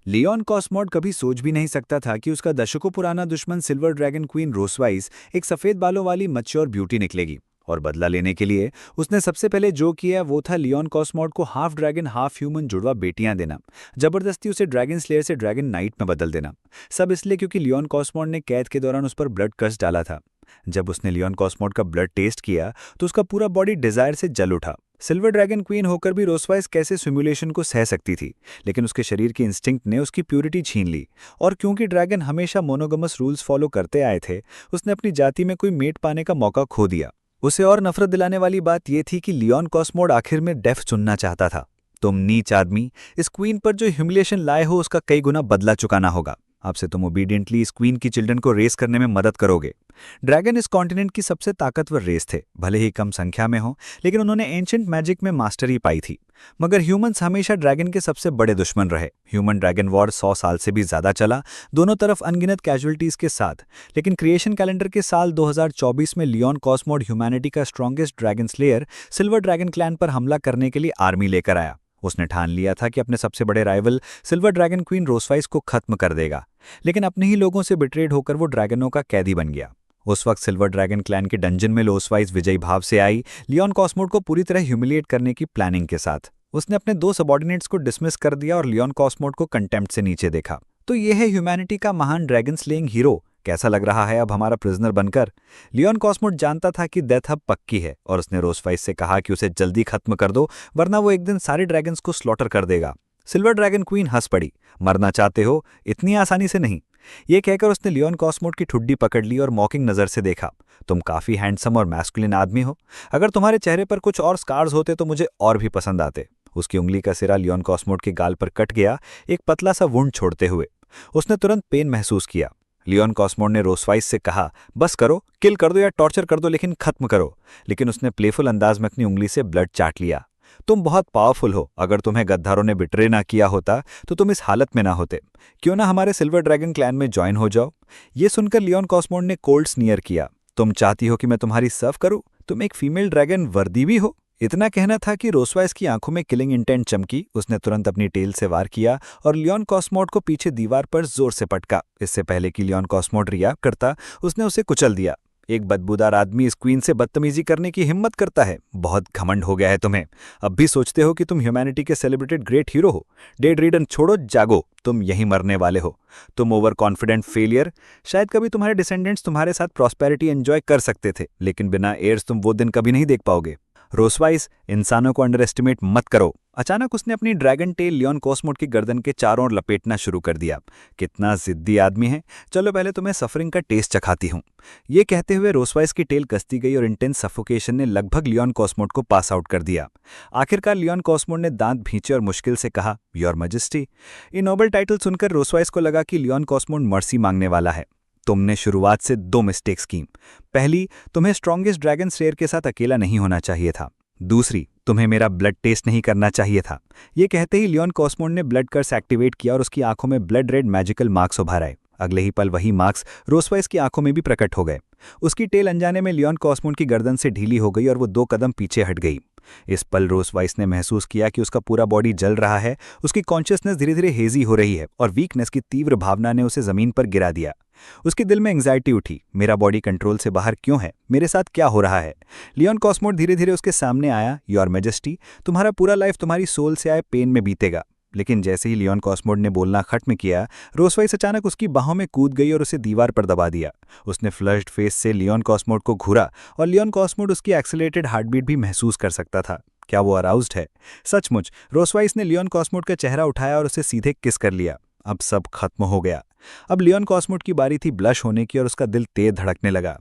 Leone कॉस्मोड कभी सोच भी नहीं सकता था कि उसका दशकों पुराना दुश्मन सिल्वर ड्रैगन क्वीन रोसवाइस एक सफेद बालों वाली मैच्योर ब्यूटी निकलेगी। और बदला लेने के लिए उसने सबसे पहले जो किया वो था लियोन कॉस्मोड को हाफ ड्रैगन हाफ ह्यूमन जुड़वा बेटियां देना। जबरदस्ती उसे ड्रैगन स्लेयर से ड्रैगन नाइट में बदल देना। सब इसलिए क्योंकि लियोन कॉस्मोड ने कैद के दौरान उस पर ब्लड कर्स डाला था। जब उसने लियोन कॉस्मोड का ब्लड टेस्ट किया तो उसका पूरा बॉडी डिजायर से जल उठा। सिल्वर ड्रैगन क्वीन होकर भी रोसवाइस कैसे सिमुलेशन को सह सकती थी, लेकिन उसके शरीर की इंस्टिंक्ट ने उसकी प्यूरिटी छीन ली। और क्योंकि ड्रैगन हमेशा मोनोगमस रूल्स फॉलो करते आए थे, उसने अपनी जाति में कोई मेट पाने का मौका खो दिया। उसे और नफरत दिलाने वाली बात यह थी कि लियोन कॉस्मोड आखिर में डेफ चुनना चाहता था। तुम नीच आदमी, इस क्वीन पर जो ह्यूमिलिएशन लाए हो उसका कई गुना बदला चुकाना होगा। अब से तुम ओबीडियंटली इस क्वीन की चिल्ड्रन को रेस करने में मदद करोगे। ड्रैगन इस कॉन्टिनेंट की सबसे ताकतवर रेस थे, भले ही कम संख्या में हो, लेकिन उन्होंने एंशिएंट मैजिक में मास्टरी पाई थी। मगर ह्यूमंस हमेशा ड्रैगन के सबसे बड़े दुश्मन रहे। ह्यूमन ड्रैगन वॉर 100 साल से भी ज्यादा चला, दोनों तरफ अनगिनत कैजुअलिटीज के साथ। लेकिन क्रिएशन कैलेंडर के साल 2024 में लियोन कॉस्मोड ह्यूमैनिटी का strongest dragon slayer silver dragon clan पर हमला करने के लिए आर्मी लेकर आया। उसने ठान लिया था कि अपने सबसे बड़े राइवल सिल्वर ड्रैगन क्वीन रोसवाइस को खत्म कर देगा। लेकिन अपने ही लोगों से बिट्रेड होकर वो ड्रैगनों का कैदी बन गया। उस वक्त सिल्वर ड्रैगन क्लैन के डंजन में रोसवाइस विजयी भाव से आई, लियोन कॉस्मोड को पूरी तरह ह्यूमिलिएट करने की प्लानिंग के साथ। उसने अपने 2 सबॉर्डिनेट्स को डिसमिस कर दिया और लियोन कॉस्मोड को कंटेम्प्ट से नीचे देखा। तो ये है ह्यूमैनिटी का महान ड्रैगन स्लेइंग हीरो। कैसा लग रहा है अब हमारा प्रिजनर बनकर? लियोन कॉस्मोड जानता था कि डेथ अब पक्की है और उसने रोसवाइस से कहा कि उसे जल्दी खत्म कर दो, वरना वो एक दिन सारे ड्रैगन्स को स्लॉटर कर देगा। सिल्वर ड्रैगन क्वीन हंस पड़ी। मरना चाहते हो? इतनी आसानी से नहीं। ये कहकर उसने लियोन कॉस्मोड की ठुड्डी पकड़ ली और मॉकिंग नजर से देखा। तुम काफी हैंडसम और मैस्कुलिन आदमी हो। अगर तुम्हारे चेहरे पर कुछ और स्कार्स होते तो मुझे और भी पसंद आते। उसकी उंगली का सिरा लियोन कॉस्मोड के गाल पर कट गया, एक पतला सा वुंड छोड़ते हुए। उसने तुरंत पेन महसूस किया। लियोन कॉस्मोड ने रोसवाइस से कहा, बस करो, किल कर दो या टॉर्चर कर दो, लेकिन खत्म करो। लेकिन उसने प्लेफुल अंदाज में अपनी उंगली से ब्लड चाट लिया। तुम बहुत पावरफुल हो। अगर तुम्हें गद्दारों ने बिट्रे ना किया होता तो तुम इस हालत में ना होते। क्यों ना हमारे सिल्वर ड्रैगन क्लैन में ज्वाइन हो जाओ? ये सुनकर लियोन कॉस्मोड ने कोल्ड स्नीयर किया। तुम चाहती हो कि मैं तुम्हारी सर्व करूं? तुम एक फीमेल ड्रैगन वर्दी भी हो। इतना कहना था कि रोसवाइस की आंखों में किलिंग इंटेंट चमकी। उसने तुरंत अपनी टेल से वार किया और लियोन कॉस्मोड को पीछे दीवार पर जोर से पटका। इससे पहले कि लियोन कॉस्मोड रिएक्ट करता, उसने उसे कुचल दिया। एक बदबूदार आदमी इस क्वीन से बदतमीजी करने की हिम्मत करता है। बहुत घमंड हो गया है तुम्हें। अब भी सोचते हो कि तुम ह्यूमैनिटी के सेलिब्रेटेड ग्रेट हीरो हो। डेड रीडन छोड़ो, जागो, तुम यहीं मरने वाले हो। तुम ओवर कॉन्फिडेंट फेलियर। शायद कभी तुम्हारे डिसेंडेंट्स तुम्हारे साथ प्रॉस्पेरिटी एंजॉय कर सकते थे, लेकिन बिना एयर्स तुम वो दिन कभी नहीं देख पाओगे। रोसवाइस, इंसानों को अंडर एस्टिमेट मत करो। अचानक उसने अपनी ड्रैगन टेल लियोन कॉस्मोड की गर्दन के चारों ओर लपेटना शुरू कर दिया। कितना जिद्दी आदमी है। चलो पहले तुम्हें सफरिंग का टेस्ट चखाती हूं। ये कहते हुए रोसवाइस की टेल कसती गई और इंटेंस सफोकेशन ने लगभग लियोन कॉस्मोड को पास आउट कर दिया। आखिरकार लियोन कॉस्मोड ने दांत भींचे और मुश्किल से कहा, योर मैजेस्टी। ये नोबल टाइटल सुनकर रोसवाइस को लगा कि लियोन कॉस्मोड मर्सी मांगने वाला है। तुमने शुरुआत से 2 मिस्टेक्स की। पहली, तुम्हें स्ट्रॉन्गेस्ट ड्रैगन स्लेयर के साथ अकेला नहीं होना चाहिए था। दूसरी, तुम्हें मेरा ब्लड टेस्ट नहीं करना चाहिए था। ये कहते ही लियोन कॉस्मोड ने ब्लड कर्स एक्टिवेट किया और उसकी आंखों में ब्लड रेड मैजिकल मार्क्स उभर आए। अगले ही पल वही मार्क्स रोसवाइस की आंखों में भी प्रकट हो गए। उसकी टेल अनजाने में लियोन कॉस्मोड की गर्दन से ढीली हो गई और वो 2 कदम पीछे हट गई। इस पल रोसवाइस ने महसूस किया कि उसका पूरा बॉडी जल रहा है। उसकी कॉन्शियसनेस धीरे धीरे हेजी हो रही है और वीकनेस की तीव्र भावना ने उसे जमीन पर गिरा दिया। उसके दिल में एंग्जाइटी उठी। मेरा बॉडी कंट्रोल से बाहर क्यों है? मेरे साथ क्या हो रहा है? लियोन कॉस्मोड धीरे धीरे उसके सामने आया। योर मैजेस्टी, तुम्हारा पूरा लाइफ तुम्हारी सोल से आए पेन में बीतेगा। लेकिन जैसे ही लियोन कॉस्मोड ने बोलना खत्म किया, रोसवाइस अचानक उसकी बाहों में कूद गई और उसे दीवार पर दबा दिया। उसने फ्लश्ड फेस से लियोन कॉस्मोड को घूरा और लियोन कॉस्मोड उसकी एक्सेलरेटेड हार्टबीट भी महसूस कर सकता था। क्या वो अराउज्ड है? सचमुच। रोसवाइस ने लियोन कॉस्मोड का चेहरा उठाया और उसे सीधे किस कर लिया। अब सब खत्म हो गया। अब लियोन कॉस्मोड की बारी थी ब्लश होने की और उसका दिल तेज धड़कने लगा।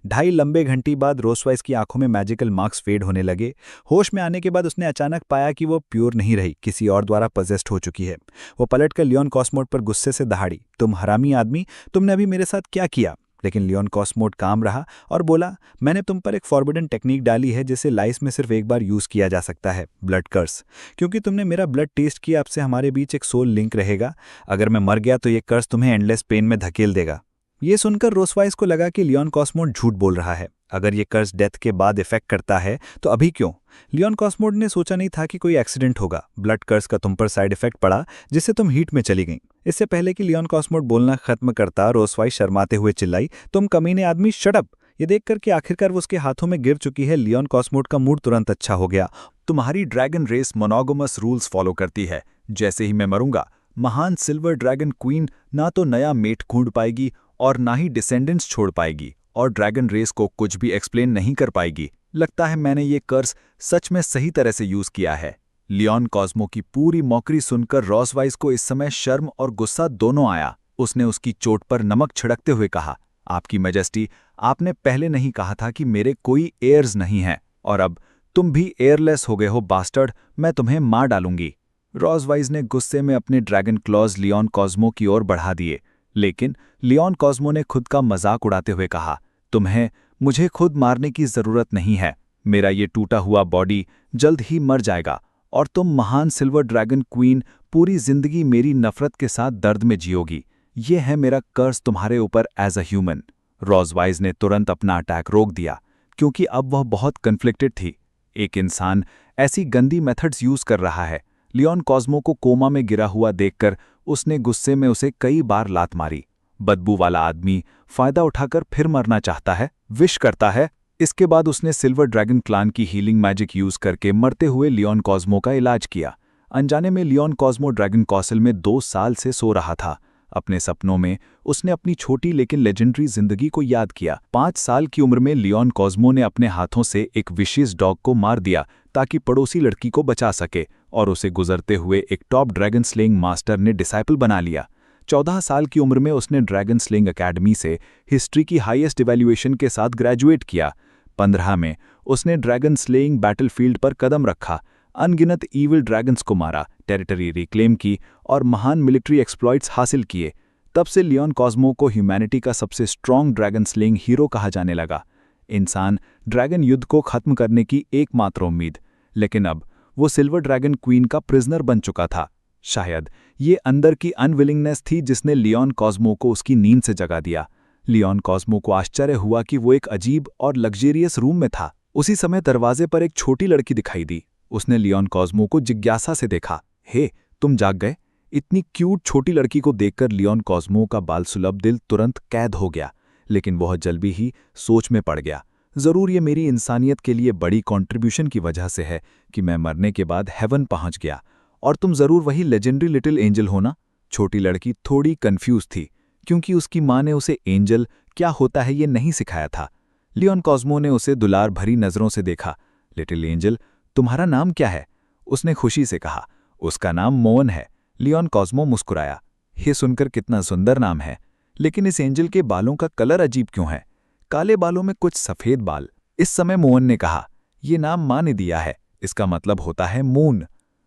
2.5 लंबे घंटे बाद रोसवाइस की आंखों में मैजिकल मार्क्स फेड होने लगे। होश में आने के बाद उसने अचानक पाया कि वो प्योर नहीं रही, किसी और द्वारा पजेस्ट हो चुकी है। वो पलटकर लियोन कॉस्मोड पर गुस्से से दहाड़ी, तुम हरामी आदमी, तुमने अभी मेरे साथ क्या किया? लेकिन लियोन कॉस्मोड काम रहा और बोला, मैंने तुम पर एक फॉरबिडन टेक्निक डाली है जिसे लाइफ में सिर्फ एक बार यूज किया जा सकता है, ब्लड कर्स। क्योंकि तुमने मेरा ब्लड टेस्ट किया, अब से हमारे बीच एक सोल लिंक रहेगा। अगर मैं मर गया तो ये कर्स तुम्हें एंडलेस पेन में धकेल देगा। ये सुनकर रोसवाइस को लगा कि लियोन कॉस्मोड झूठ बोल रहा है। अगर ये कर्स डेथ के बाद इफेक्ट करता है तो अभी क्यों? लियोन कॉस्मोड ने सोचा नहीं था कि कोई एक्सीडेंट होगा। ब्लड कर्स का तुम पर साइड इफेक्ट पड़ा जिससे तुम हीट में चली गई। इससे पहले कि लियोन कॉस्मोड बोलना खत्म करता, रोसवाइस शर्माते हुए चिल्लाई, तुम कमीने आदमी, शट अप! ये देखकर कि आखिरकार वो उसके हाथों में गिर चुकी है, लियोन कॉस्मोड का मूड तुरंत अच्छा हो गया। तुम्हारी dragon race monogamous rules follow करती है। जैसे ही मैं मरूंगा, महान सिल्वर ड्रैगन क्वीन ना तो नया मेट ढूंढ पाएगी और ना ही डिसेंडेंट्स छोड़ पाएगी, और ड्रैगन रेस को कुछ भी एक्सप्लेन नहीं कर पाएगी। लगता है मैंने ये कर्स सच में सही तरह से यूज किया है। लियोन कॉस्मो की पूरी मौकरी सुनकर रोसवाइस को इस समय शर्म और गुस्सा दोनों आया। उसने उसकी चोट पर नमक छिड़कते हुए कहा, आपकी मैजेस्टी, आपने पहले नहीं कहा था कि मेरे कोई एयर्स नहीं हैं, और अब तुम भी एयरलेस हो गए हो बास्टर्ड। मैं तुम्हें मार डालूंगी। रोसवाइस ने गुस्से में अपने ड्रैगन क्लॉज लियोन कॉस्मो की ओर बढ़ा दिए, लेकिन लियोन कॉस्मो ने खुद का मजाक उड़ाते हुए कहा, तुम्हें मुझे खुद मारने की जरूरत नहीं है। मेरा ये टूटा हुआ बॉडी जल्द ही मर जाएगा और तुम महान सिल्वर ड्रैगन क्वीन पूरी जिंदगी मेरी नफरत के साथ दर्द में जियोगी। ये है मेरा कर्स तुम्हारे ऊपर एज अ ह्यूमन। रोसवाइस ने तुरंत अपना अटैक रोक दिया, क्योंकि अब वह बहुत कन्फ्लिक्टेड थी। एक इंसान ऐसी गंदी मेथड्स यूज कर रहा है। लियोन कॉस्मो को कोमा में गिरा हुआ देखकर उसने गुस्से में उसे कई बार लात मारी। बदबू वाला आदमी फायदा उठाकर फिर मरना चाहता है, विश करता है। इसके बाद उसने सिल्वर ड्रैगन क्लान की हीलिंग मैजिक यूज करके मरते हुए लियोन कॉस्मो का इलाज किया। अनजाने में लियोन कॉस्मो ड्रैगन कॉसल में 2 साल से सो रहा था। अपने सपनों में उसने अपनी छोटी लेकिन लेजेंडरी जिंदगी को याद किया। 5 साल की उम्र में लियोन कॉस्मो ने अपने हाथों से एक विशेष डॉग को मार दिया ताकि पड़ोसी लड़की को बचा सके, और उसे गुजरते हुए एक टॉप ड्रैगन स्लेइंग मास्टर ने डिसाइपल बना लिया। 14 साल की उम्र में उसने ड्रैगन स्लेइंग अकेडमी से हिस्ट्री की हाईएस्ट इवैल्यूएशन के साथ ग्रेजुएट किया। 15 में उसने ड्रैगन स्लेइंग बैटलफील्ड पर कदम रखा, अनगिनत ईविल ड्रैगन्स को मारा, टेरिटरी रिक्लेम की और महान मिलिट्री एक्सप्लॉइट्स हासिल किए। तब से लियोन कॉस्मो को ह्यूमैनिटी का सबसे स्ट्रॉन्ग ड्रैगन स्लेइंग हीरो कहा जाने लगा। इंसान ड्रैगन युद्ध को खत्म करने की एकमात्र उम्मीद, लेकिन अब वो सिल्वर ड्रैगन क्वीन का प्रिजनर बन चुका था। शायद ये अंदर की अनविलिंगनेस थी जिसने लियोन कॉस्मो को उसकी नींद से जगा दिया। लियोन कॉस्मो को आश्चर्य हुआ कि वो एक अजीब और लग्जेरियस रूम में था। उसी समय दरवाजे पर एक छोटी लड़की दिखाई दी। उसने लियोन कॉस्मो को जिज्ञासा से देखा। हे, तुम जाग गए? इतनी क्यूट छोटी लड़की को देखकर लियोन कॉस्मो का बालसुलभ दिल तुरंत कैद हो गया, लेकिन वह जल्दी ही सोच में पड़ गया। जरूर ये मेरी इंसानियत के लिए बड़ी कंट्रीब्यूशन की वजह से है कि मैं मरने के बाद हेवन पहुंच गया, और तुम जरूर वही लेजेंडरी लिटिल एंजल हो ना? छोटी लड़की थोड़ी कंफ्यूज थी, क्योंकि उसकी माँ ने उसे एंजल क्या होता है ये नहीं सिखाया था। लियोन कॉस्मो ने उसे दुलार भरी नजरों से देखा। लिटिल एंजल, तुम्हारा नाम क्या है? उसने खुशी से कहा। उसका नाम मोअन है। लियोन कॉस्मो मुस्कुराया। ये सुनकर कितना सुंदर नाम है, लेकिन इस एंजल के बालों का कलर अजीब क्यों है? काले बालों में कुछ सफेद बाल। इस समय मोअन ने कहा, यह नाम माँ ने दिया है, इसका मतलब होता है मून।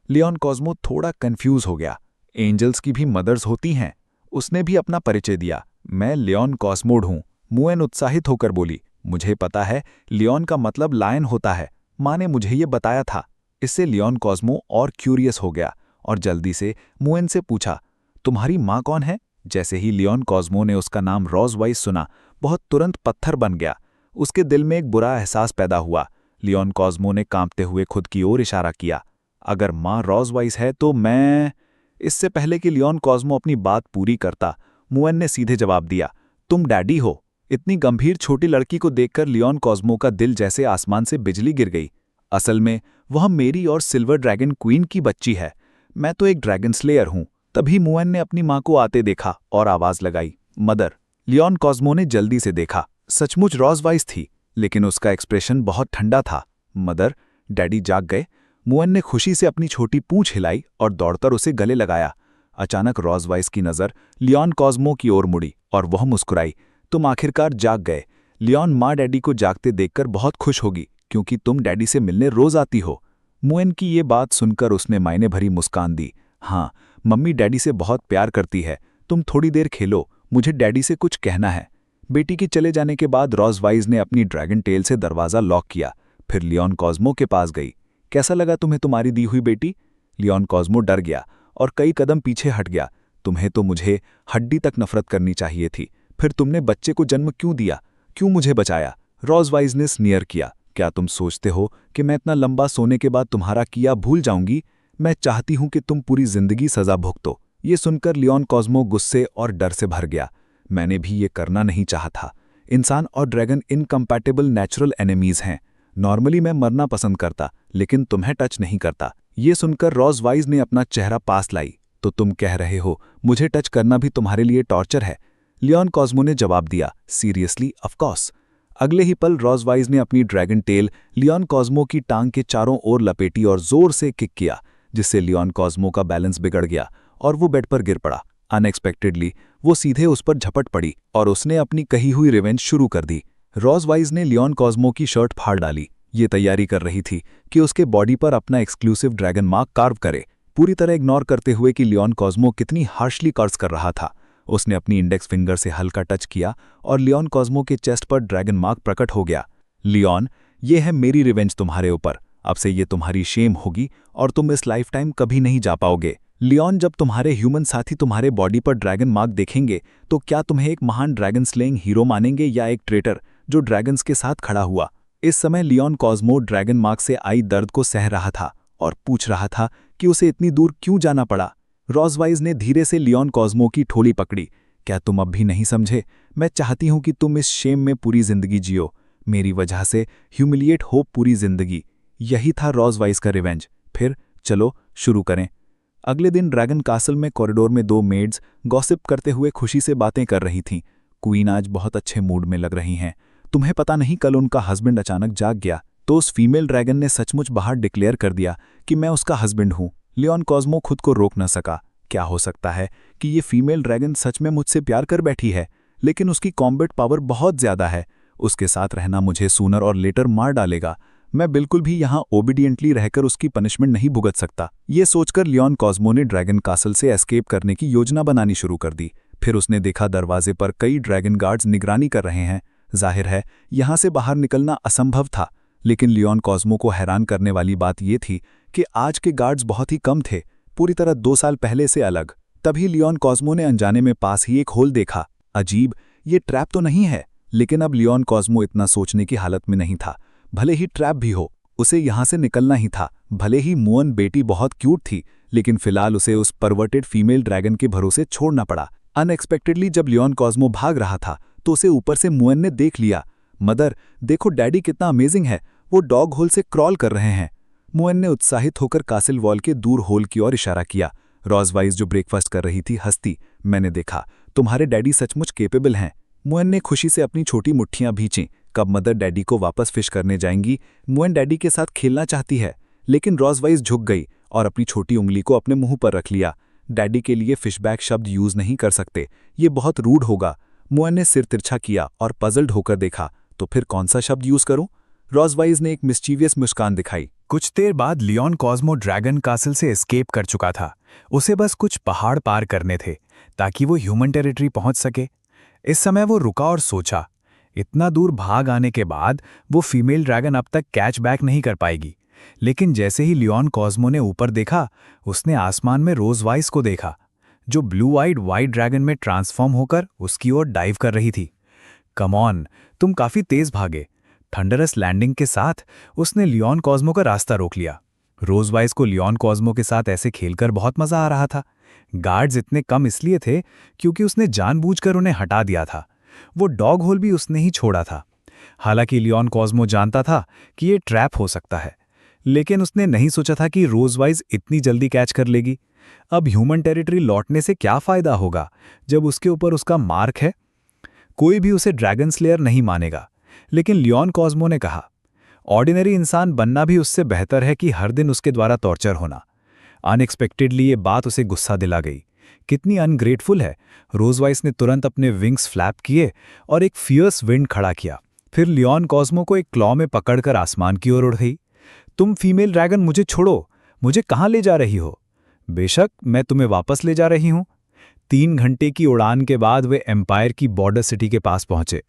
लियोन कॉस्मो थोड़ा कंफ्यूज हो गया। एंजल्स की भी मदर्स होती हैं। उसने भी अपना परिचय दिया। मैं लियोन कॉस्मोड हूँ। मोअन उत्साहित होकर बोली, मुझे पता है, लियोन का मतलब लायन होता है। माँ ने मुझे ये बताया था। इससे लियोन कॉस्मो और क्यूरियस हो गया और जल्दी से मोअन से पूछा, तुम्हारी माँ कौन है? जैसे ही लियोन कॉस्मो ने उसका नाम रोसवाइस सुना, बहुत तुरंत पत्थर बन गया। उसके दिल में एक बुरा एहसास पैदा हुआ। लियोन कॉस्मो ने कांपते हुए खुद की ओर इशारा किया। अगर माँ रोसवाइस है तो मैं... इससे पहले कि लियोन कॉस्मो अपनी बात पूरी करता, मोअन ने सीधे जवाब दिया, तुम डैडी हो। इतनी गंभीर छोटी लड़की को देखकर लियोन कॉस्मो का दिल जैसे आसमान से बिजली गिर गई। असल में वह मेरी और सिल्वर ड्रैगन क्वीन की बच्ची है। मैं तो एक ड्रैगन स्लेयर हूँ। तभी मोअन ने अपनी माँ को आते देखा और आवाज लगाई, मदर। लियोन कॉस्मो ने जल्दी से देखा। सचमुच रोसवाइस थी, लेकिन उसका एक्सप्रेशन बहुत ठंडा था। मदर, डैडी जाग गए? मोअन ने खुशी से अपनी छोटी पूंछ हिलाई और दौड़कर उसे गले लगाया। अचानक रोसवाइस की नज़र लियोन कॉस्मो की ओर मुड़ी और वह मुस्कुराई, तुम आखिरकार जाग गए। लियोन माँ डैडी को जागते देखकर बहुत खुश होगी, क्योंकि तुम डैडी से मिलने रोज आती हो। मोअन की ये बात सुनकर उसने मायने भरी मुस्कान दी। हाँ, मम्मी डैडी से बहुत प्यार करती है। तुम थोड़ी देर खेलो, मुझे डैडी से कुछ कहना है। बेटी के चले जाने के बाद रोसवाइस ने अपनी ड्रैगन टेल से दरवाज़ा लॉक किया, फिर लियोन कॉस्मो के पास गई। कैसा लगा तुम्हें तुम्हारी दी हुई बेटी? लियोन कॉस्मो डर गया और कई कदम पीछे हट गया। तुम्हें तो मुझे हड्डी तक नफरत करनी चाहिए थी। फिर तुमने बच्चे को जन्म क्यों दिया? क्यों मुझे बचाया? रोज़वाइज ने स्नीयर किया। क्या तुम सोचते हो कि मैं इतना लंबा सोने के बाद तुम्हारा किया भूल जाऊंगी? मैं चाहती हूं कि तुम पूरी जिंदगी सजा भुगतो। ये सुनकर लियोन कॉस्मो गुस्से और डर से भर गया। मैंने भी ये करना नहीं चाहा था। इंसान और ड्रैगन इनकम्पैटिबल नेचुरल एनिमीज हैं। नॉर्मली मैं मरना पसंद करता, लेकिन तुम्हें टच नहीं करता। ये सुनकर रोज़वाइज ने अपना चेहरा पास लाई। तो तुम कह रहे हो मुझे टच करना भी तुम्हारे लिए टॉर्चर है? लियोन कॉस्मो ने जवाब दिया, सीरियसली ऑफ कोर्स। अगले ही पल रोज़वाइज ने अपनी ड्रैगन टेल लियोन कॉस्मो की टांग के चारों ओर लपेटी और जोर से किक किया, जिससे लियोन कॉस्मो का बैलेंस बिगड़ गया और वो बेड पर गिर पड़ा। अनएक्सपेक्टेडली वो सीधे उस पर झपट पड़ी और उसने अपनी कही हुई रिवेंज शुरू कर दी। रोज़वाइज ने लियोन कॉस्मो की शर्ट फाड़ डाली। ये तैयारी कर रही थी कि उसके बॉडी पर अपना एक्सक्लूसिव ड्रैगन मार्क कार्व करे, पूरी तरह इग्नोर करते हुए कि लियोन कॉस्मो कितनी हार्शली कर्स कर रहा था। उसने अपनी इंडेक्स फिंगर से हल्का टच किया और लियोन कॉस्मो के चेस्ट पर ड्रैगन मार्क प्रकट हो गया। लियोन, ये है मेरी रिवेंज तुम्हारे ऊपर। अब से ये तुम्हारी शेम होगी और तुम इस लाइफ टाइम कभी नहीं जा पाओगे। लियोन, जब तुम्हारे ह्यूमन साथी तुम्हारे बॉडी पर ड्रैगन मार्क देखेंगे तो क्या तुम्हें एक महान ड्रैगन स्लेइंग हीरो मानेंगे या एक ट्रेटर जो ड्रैगन्स के साथ खड़ा हुआ? इस समय लियोन कॉस्मो ड्रैगन मार्क से आई दर्द को सह रहा था और पूछ रहा था कि उसे इतनी दूर क्यों जाना पड़ा। रोज़वाइज ने धीरे से लियोन कॉस्मो की ठोली पकड़ी। क्या तुम अब भी नहीं समझे? मैं चाहती हूं कि तुम इस शेम में पूरी जिंदगी जियो, मेरी वजह से ह्यूमिलिएट हो पूरी जिंदगी। यही था रोज़वाइज का रिवेंज। फिर चलो शुरू करें। अगले दिन ड्रैगन कासल में कॉरिडोर में दो मेड्स गॉसिप करते हुए खुशी से बातें कर रही थीं। क्वीन आज बहुत अच्छे मूड में लग रही हैं। तुम्हें पता नहीं, कल उनका हस्बैंड अचानक जाग गया तो उस फीमेल ड्रैगन ने सचमुच बाहर डिक्लेयर कर दिया कि मैं उसका हस्बैंड हूं। लियोन कॉस्मो खुद को रोक न सका। क्या हो सकता है कि ये फीमेल ड्रैगन सच में मुझसे प्यार कर बैठी है? लेकिन उसकी कॉम्बैट पावर बहुत ज्यादा है। उसके साथ रहना मुझे सूनर और लेटर मार डालेगा। मैं बिल्कुल भी यहाँ ओबीडियंटली रहकर उसकी पनिशमेंट नहीं भुगत सकता। ये सोचकर लियोन कॉस्मो ने ड्रैगन कासल से एस्केप करने की योजना बनानी शुरू कर दी। फिर उसने देखा दरवाजे पर कई ड्रैगन गार्ड्स निगरानी कर रहे हैं। जाहिर है यहाँ से बाहर निकलना असंभव था, लेकिन लियोन कॉस्मो को हैरान करने वाली बात यह थी कि आज के गार्ड्स बहुत ही कम थे, पूरी तरह 2 साल पहले से अलग। तभी लियोन कॉस्मो ने अनजाने में पास ही एक होल देखा। अजीब, ये ट्रैप तो नहीं है? लेकिन अब लियोन कॉस्मो इतना सोचने की हालत में नहीं था। भले ही ट्रैप भी हो, उसे यहाँ से निकलना ही था। भले ही मुअन बेटी बहुत क्यूट थी, लेकिन फिलहाल उसे उस परवर्टेड फीमेल ड्रैगन के भरोसे छोड़ना पड़ा। अनएक्सपेक्टेडली जब लियोन कॉस्मो भाग रहा था तो उसे ऊपर से मुअन ने देख लिया। मदर, देखो डैडी कितना अमेजिंग है, वो डॉग होल से क्रॉल कर रहे हैं। मुअन ने उत्साहित होकर कासिल वॉल के दूर होल की ओर इशारा किया। रोज़वाइज जो ब्रेकफास्ट कर रही थी हंसती, मैंने देखा, तुम्हारे डैडी सचमुच केपेबल हैं। मुअन ने खुशी से अपनी छोटी मुट्ठियां भींचीं। कब मदर डैडी को वापस फिश करने जाएंगी? मुअन डैडी के साथ खेलना चाहती है। लेकिन रोज़वाइज झुक गई और अपनी छोटी उंगली को अपने मुंह पर रख लिया। डैडी के लिए फिशबैक शब्द यूज नहीं कर सकते, ये बहुत रूड होगा। मुअन ने सिर तिरछा किया और पजल्ड होकर देखा, तो फिर कौन सा शब्द यूज करूं? रोज़वाइज ने एक मिस्चीवियस मुस्कान दिखाई। कुछ देर बाद लियोन कॉस्मो ड्रैगन कासल से एस्केप कर चुका था। उसे बस कुछ पहाड़ पार करने थे ताकि वो ह्यूमन टेरिटरी पहुंच सके। इस समय वो रुका और सोचा, इतना दूर भाग आने के बाद वो फीमेल ड्रैगन अब तक कैच बैक नहीं कर पाएगी। लेकिन जैसे ही लियोन कॉस्मो ने ऊपर देखा, उसने आसमान में रोज़वाइज को देखा, जो ब्लू आइड वाइट ड्रैगन में ट्रांसफॉर्म होकर उसकी ओर डाइव कर रही थी। कम ऑन, तुम काफी तेज भागे। थंडरस लैंडिंग के साथ उसने लियोन कॉस्मो का रास्ता रोक लिया। रोज़वाइज को लियोन कॉस्मो के साथ ऐसे खेलकर बहुत मजा आ रहा था। गार्ड्स इतने कम इसलिए थे क्योंकि उसने जानबूझकर उन्हें हटा दिया था। वो डॉग होल भी उसने ही छोड़ा था। हालांकि लियोन कॉस्मो जानता था कि ये ट्रैप हो सकता है, लेकिन उसने नहीं सोचा था कि रोज़वाइज इतनी जल्दी कैच कर लेगी। अब ह्यूमन टेरिटरी लौटने से क्या फायदा होगा जब उसके ऊपर उसका मार्क है? कोई भी उसे ड्रैगन स्लेयर नहीं मानेगा। लेकिन लियोन कॉस्मो ने कहा, ऑर्डिनरी इंसान बनना भी उससे बेहतर है कि हर दिन उसके द्वारा टॉर्चर होना। अनएक्सपेक्टेडली ये बात उसे गुस्सा दिला गई। कितनी अनग्रेटफुल है। रोज़वाइज ने तुरंत अपने विंग्स फ्लैप किए और एक फियर्स विंड खड़ा किया। फिर लियोन कॉस्मो को एक क्लॉ में पकड़कर आसमान की ओर उड़ गई। तुम फीमेल ड्रैगन, मुझे छोड़ो। मुझे कहाँ ले जा रही हो? बेशक, मैं तुम्हें वापस ले जा रही हूं। 3 घंटे की उड़ान के बाद वे एम्पायर की बॉर्डर सिटी के पास पहुंचे।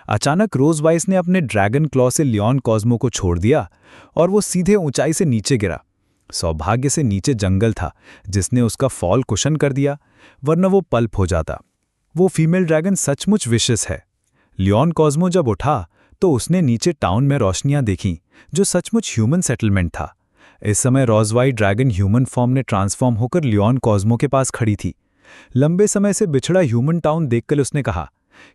अचानक रोज़वाइज ने अपने ड्रैगन क्लॉ से लियोन कॉस्मो को छोड़ दिया और वो सीधे ऊंचाई से नीचे गिरा। सौभाग्य से नीचे जंगल था जिसने उसका फॉल कुशन कर दिया, वरना वो पल्प हो जाता। वो फीमेल ड्रैगन सचमुच विशेष है। लियोन कॉस्मो जब उठा तो उसने नीचे टाउन में रोशनियां देखीं, जो सचमुच ह्यूमन सेटलमेंट था। इस समय रोज़वाइट ड्रैगन ह्यूमन फॉर्म में ट्रांसफॉर्म होकर लियोन कॉस्मो के पास खड़ी थी। लंबे समय से बिछड़ा ह्यूमन टाउन देखकर उसने कहा,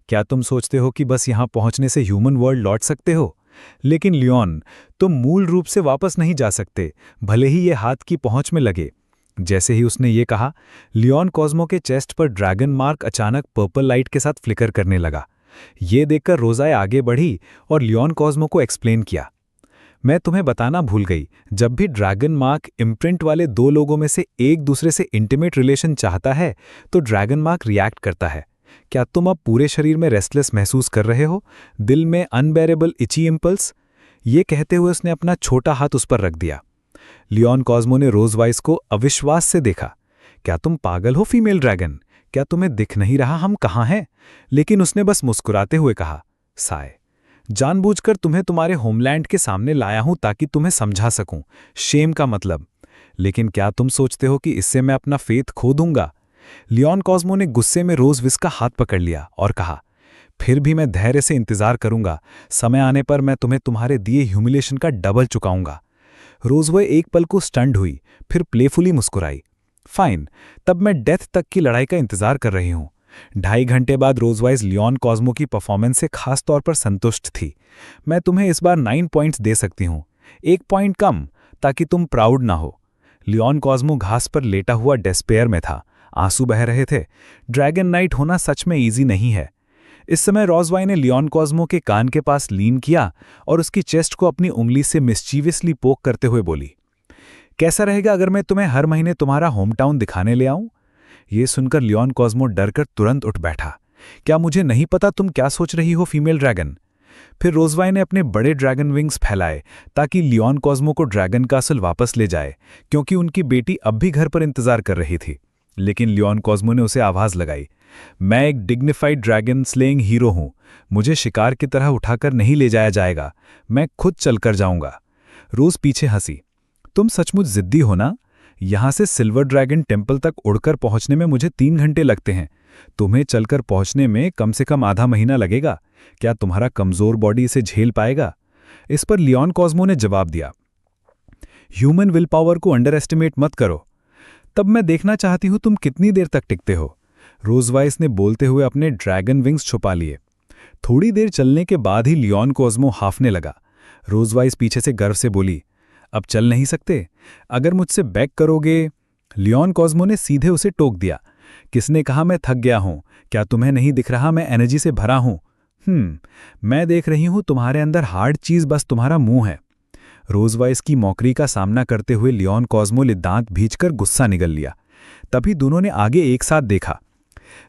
क्या तुम सोचते हो कि बस यहां पहुंचने से ह्यूमन वर्ल्ड लौट सकते हो? लेकिन लियोन, तुम मूल रूप से वापस नहीं जा सकते, भले ही ये हाथ की पहुंच में लगे। जैसे ही उसने ये कहा, लियोन कॉस्मो के चेस्ट पर ड्रैगन मार्क अचानक पर्पल लाइट के साथ फ्लिकर करने लगा। ये देखकर रोज़ाए आगे बढ़ी और लियोन कॉस्मो को एक्सप्लेन किया, मैं तुम्हें बताना भूल गई, जब भी ड्रैगन मार्क इम्प्रिंट वाले दो लोगों में से एक दूसरे से इंटीमेट रिलेशन चाहता है तो ड्रैगन मार्क रिएक्ट करता है। क्या तुम अब पूरे शरीर में रेस्टलेस महसूस कर रहे हो, दिल में अनबेरेबल इची इम्पल्स? ये कहते हुए उसने अपना छोटा हाथ उस पर रख दिया। लियोन कॉस्मो ने रोज़वाइस को अविश्वास से देखा। क्या तुम पागल हो फीमेल ड्रैगन? क्या तुम्हें दिख नहीं रहा हम कहाँ हैं? लेकिन उसने बस मुस्कुराते हुए कहा, साय, जानबूझकर तुम्हें तुम्हारे होमलैंड के सामने लाया हूं ताकि तुम्हें समझा सकूं शेम का मतलब। लेकिन क्या तुम सोचते हो कि इससे मैं अपना फेथ खो दूंगा? लियोन कॉस्मो ने गुस्से में रोज़विस का हाथ पकड़ लिया और कहा, फिर भी मैं धैर्य से इंतजार करूंगा। समय आने पर मैं तुम्हें तुम्हारे दिए ह्यूमिलेशन का डबल चुकाऊंगा। रोज़वे एक पल को स्टंड हुई, फिर प्लेफुली मुस्कुराई। फाइन, तब मैं डेथ तक की लड़ाई का इंतजार कर रही हूं। 2.5 घंटे बाद रोज़वाइस लियोन कॉस्मो की परफॉर्मेंस से खास तौर पर संतुष्ट थी। मैं तुम्हें इस बार 9 पॉइंट्स दे सकती हूं, 1 पॉइंट कम, ताकि तुम प्राउड ना हो। लियोन कॉस्मो घास पर लेटा हुआ डेस्पेयर में था, आंसू बह रहे थे। ड्रैगन नाइट होना सच में ईजी नहीं है। इस समय रोज़वाई ने लियोन कॉस्मो के कान के पास लीन किया और उसकी चेस्ट को अपनी उंगली से मिस्चीवियसली पोक करते हुए बोली, कैसा रहेगा अगर मैं तुम्हें हर महीने तुम्हारा होम टाउन दिखाने ले आऊं? ये सुनकर लियोन कॉस्मो डरकर तुरंत उठ बैठा। क्या मुझे नहीं पता तुम क्या सोच रही हो फीमेल ड्रैगन? फिर रोज़वाई ने अपने बड़े ड्रैगन विंग्स फैलाए ताकि लियोन कॉस्मो को ड्रैगन कासल वापस ले जाए, क्योंकि उनकी बेटी अब भी घर पर इंतजार कर रही थी। लेकिन लियोन कॉस्मो ने उसे आवाज़ लगाई, मैं एक डिग्निफाइड ड्रैगन स्लेइंग हीरो हूं, मुझे शिकार की तरह उठाकर नहीं ले जाया जाएगा, मैं खुद चलकर जाऊंगा। रोज़ पीछे हंसी, तुम सचमुच जिद्दी हो ना? यहां से सिल्वर ड्रैगन टेम्पल तक उड़कर पहुंचने में मुझे 3 घंटे लगते हैं, तुम्हें चलकर पहुंचने में कम से कम आधा महीना लगेगा। क्या तुम्हारा कमजोर बॉडी इसे झेल पाएगा? इस पर लियोन कॉस्मो ने जवाब दिया, ह्यूमन विल पावर को अंडर एस्टिमेट मत करो। तब मैं देखना चाहती हूं तुम कितनी देर तक टिकते हो। रोज़वाइस ने बोलते हुए अपने ड्रैगन विंग्स छुपा लिए। थोड़ी देर चलने के बाद ही लियोन कॉस्मो हाफने लगा। रोज़वाइस पीछे से गर्व से बोली, अब चल नहीं सकते? अगर मुझसे बैक करोगे? लियोन कॉस्मो ने सीधे उसे टोक दिया, किसने कहा मैं थक गया हूं? क्या तुम्हें नहीं दिख रहा मैं एनर्जी से भरा हूं? मैं देख रही हूं तुम्हारे अंदर हार्ड चीज बस तुम्हारा मुंह है। रोज़वाइस की मौकरी का सामना करते हुए लियोन कॉस्मो ने दांत भींचकर गुस्सा निगल लिया। तभी दोनों ने आगे एक साथ देखा।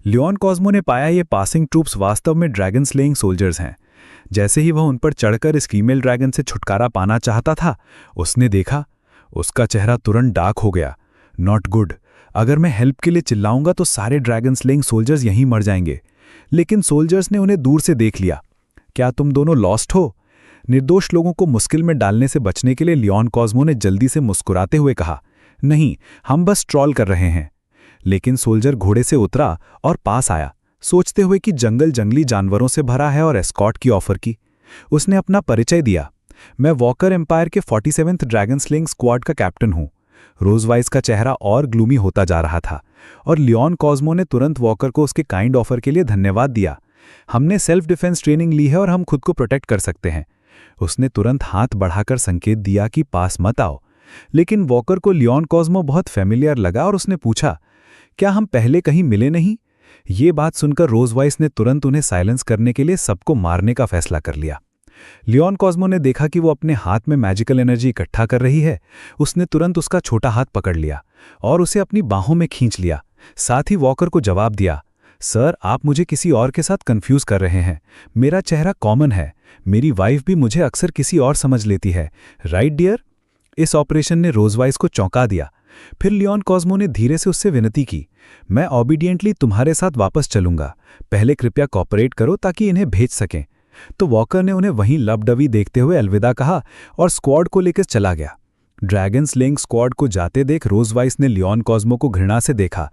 लियोन कॉस्मो ने पाया ये पासिंग ट्रूप्स वास्तव में ड्रैगन स्लेइंग सोल्जर्स हैं। जैसे ही वह उन पर चढ़कर इस फीमेल ड्रैगन से छुटकारा पाना चाहता था, उसने देखा, उसका चेहरा तुरंत डार्क हो गया। नॉट गुड, अगर मैं हेल्प के लिए चिल्लाऊंगा तो सारे ड्रैगन स्लेइंग सोल्जर्स यहीं मर जाएंगे। लेकिन सोल्जर्स ने उन्हें दूर से देख लिया। क्या तुम दोनों लॉस्ट हो? निर्दोष लोगों को मुश्किल में डालने से बचने के लिए लियोन कॉस्मो ने जल्दी से मुस्कुराते हुए कहा, नहीं, हम बस ट्रॉल कर रहे हैं। लेकिन सोल्जर घोड़े से उतरा और पास आया, सोचते हुए कि जंगल जंगली जानवरों से भरा है और एस्कॉर्ट की ऑफर की। उसने अपना परिचय दिया, मैं वॉकर एम्पायर के 47th ड्रैगन स्लेइंग स्क्वाड का कैप्टन हूं। रोज़वाइस का चेहरा और ग्लूमी होता जा रहा था और लियोन कॉस्मो ने तुरंत वॉकर को उसके काइंड ऑफर के लिए धन्यवाद दिया। हमने सेल्फ डिफेंस ट्रेनिंग ली है और हम खुद को प्रोटेक्ट कर सकते हैं। उसने तुरंत हाथ बढ़ाकर संकेत दिया कि पास मत आओ। लेकिन वॉकर को लियोन कॉस्मो बहुत फेमिलियर लगा और उसने पूछा, क्या हम पहले कहीं मिले नहीं? ये बात सुनकर रोज़वाइस ने तुरंत उन्हें साइलेंस करने के लिए सबको मारने का फैसला कर लिया। लियोन कॉस्मो ने देखा कि वो अपने हाथ में मैजिकल एनर्जी इकट्ठा कर रही है। उसने तुरंत उसका छोटा हाथ पकड़ लिया और उसे अपनी बाहों में खींच लिया। साथ ही वॉकर को जवाब दिया, सर, आप मुझे किसी और के साथ कंफ्यूज कर रहे हैं। मेरा चेहरा कॉमन है, मेरी वाइफ भी मुझे अक्सर किसी और समझ लेती है, राइट डियर? इस ऑपरेशन ने रोज़वाइस को चौंका दिया। फिर लियोन कॉस्मो ने धीरे से उससे विनती की, मैं ऑबिडियंटली तुम्हारे साथ वापस चलूंगा, पहले कृपया कॉपरेट करो ताकि इन्हें भेज सकें। तो वॉकर ने उन्हें वहीं लबडबी देखते हुए अलविदा कहा और स्क्वाड को लेकर चला गया। ड्रैगन स्लेइंग स्क्वाड को जाते देख रोज़वाइस ने लियोन कॉस्मो को घृणा से देखा,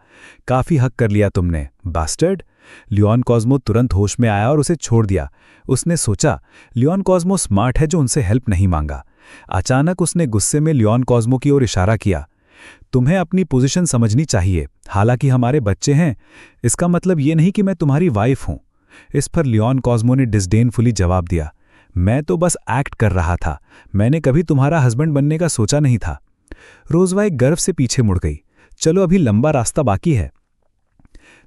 काफी हक कर लिया तुमने, बास्टर्ड। लियोन कॉस्मो तुरंत होश में आया और उसे छोड़ दिया। उसने सोचा, लियोन कॉस्मो स्मार्ट है जो उनसे हेल्प नहीं मांगा। अचानक उसने गुस्से में लियोन कॉस्मो की ओर इशारा किया। तुम्हें अपनी पोजीशन समझनी चाहिए, हालांकि हमारे बच्चे हैं, इसका मतलब ये नहीं कि मैं तुम्हारी वाइफ हूं। इस पर लियोन कॉस्मो ने डिस्डेनफुली जवाब दिया, मैं तो बस एक्ट कर रहा था, मैंने कभी तुम्हारा हस्बैंड बनने का सोचा नहीं था। रोज़वाइक गर्व से पीछे मुड़ गई। चलो अभी लंबा रास्ता बाकी है।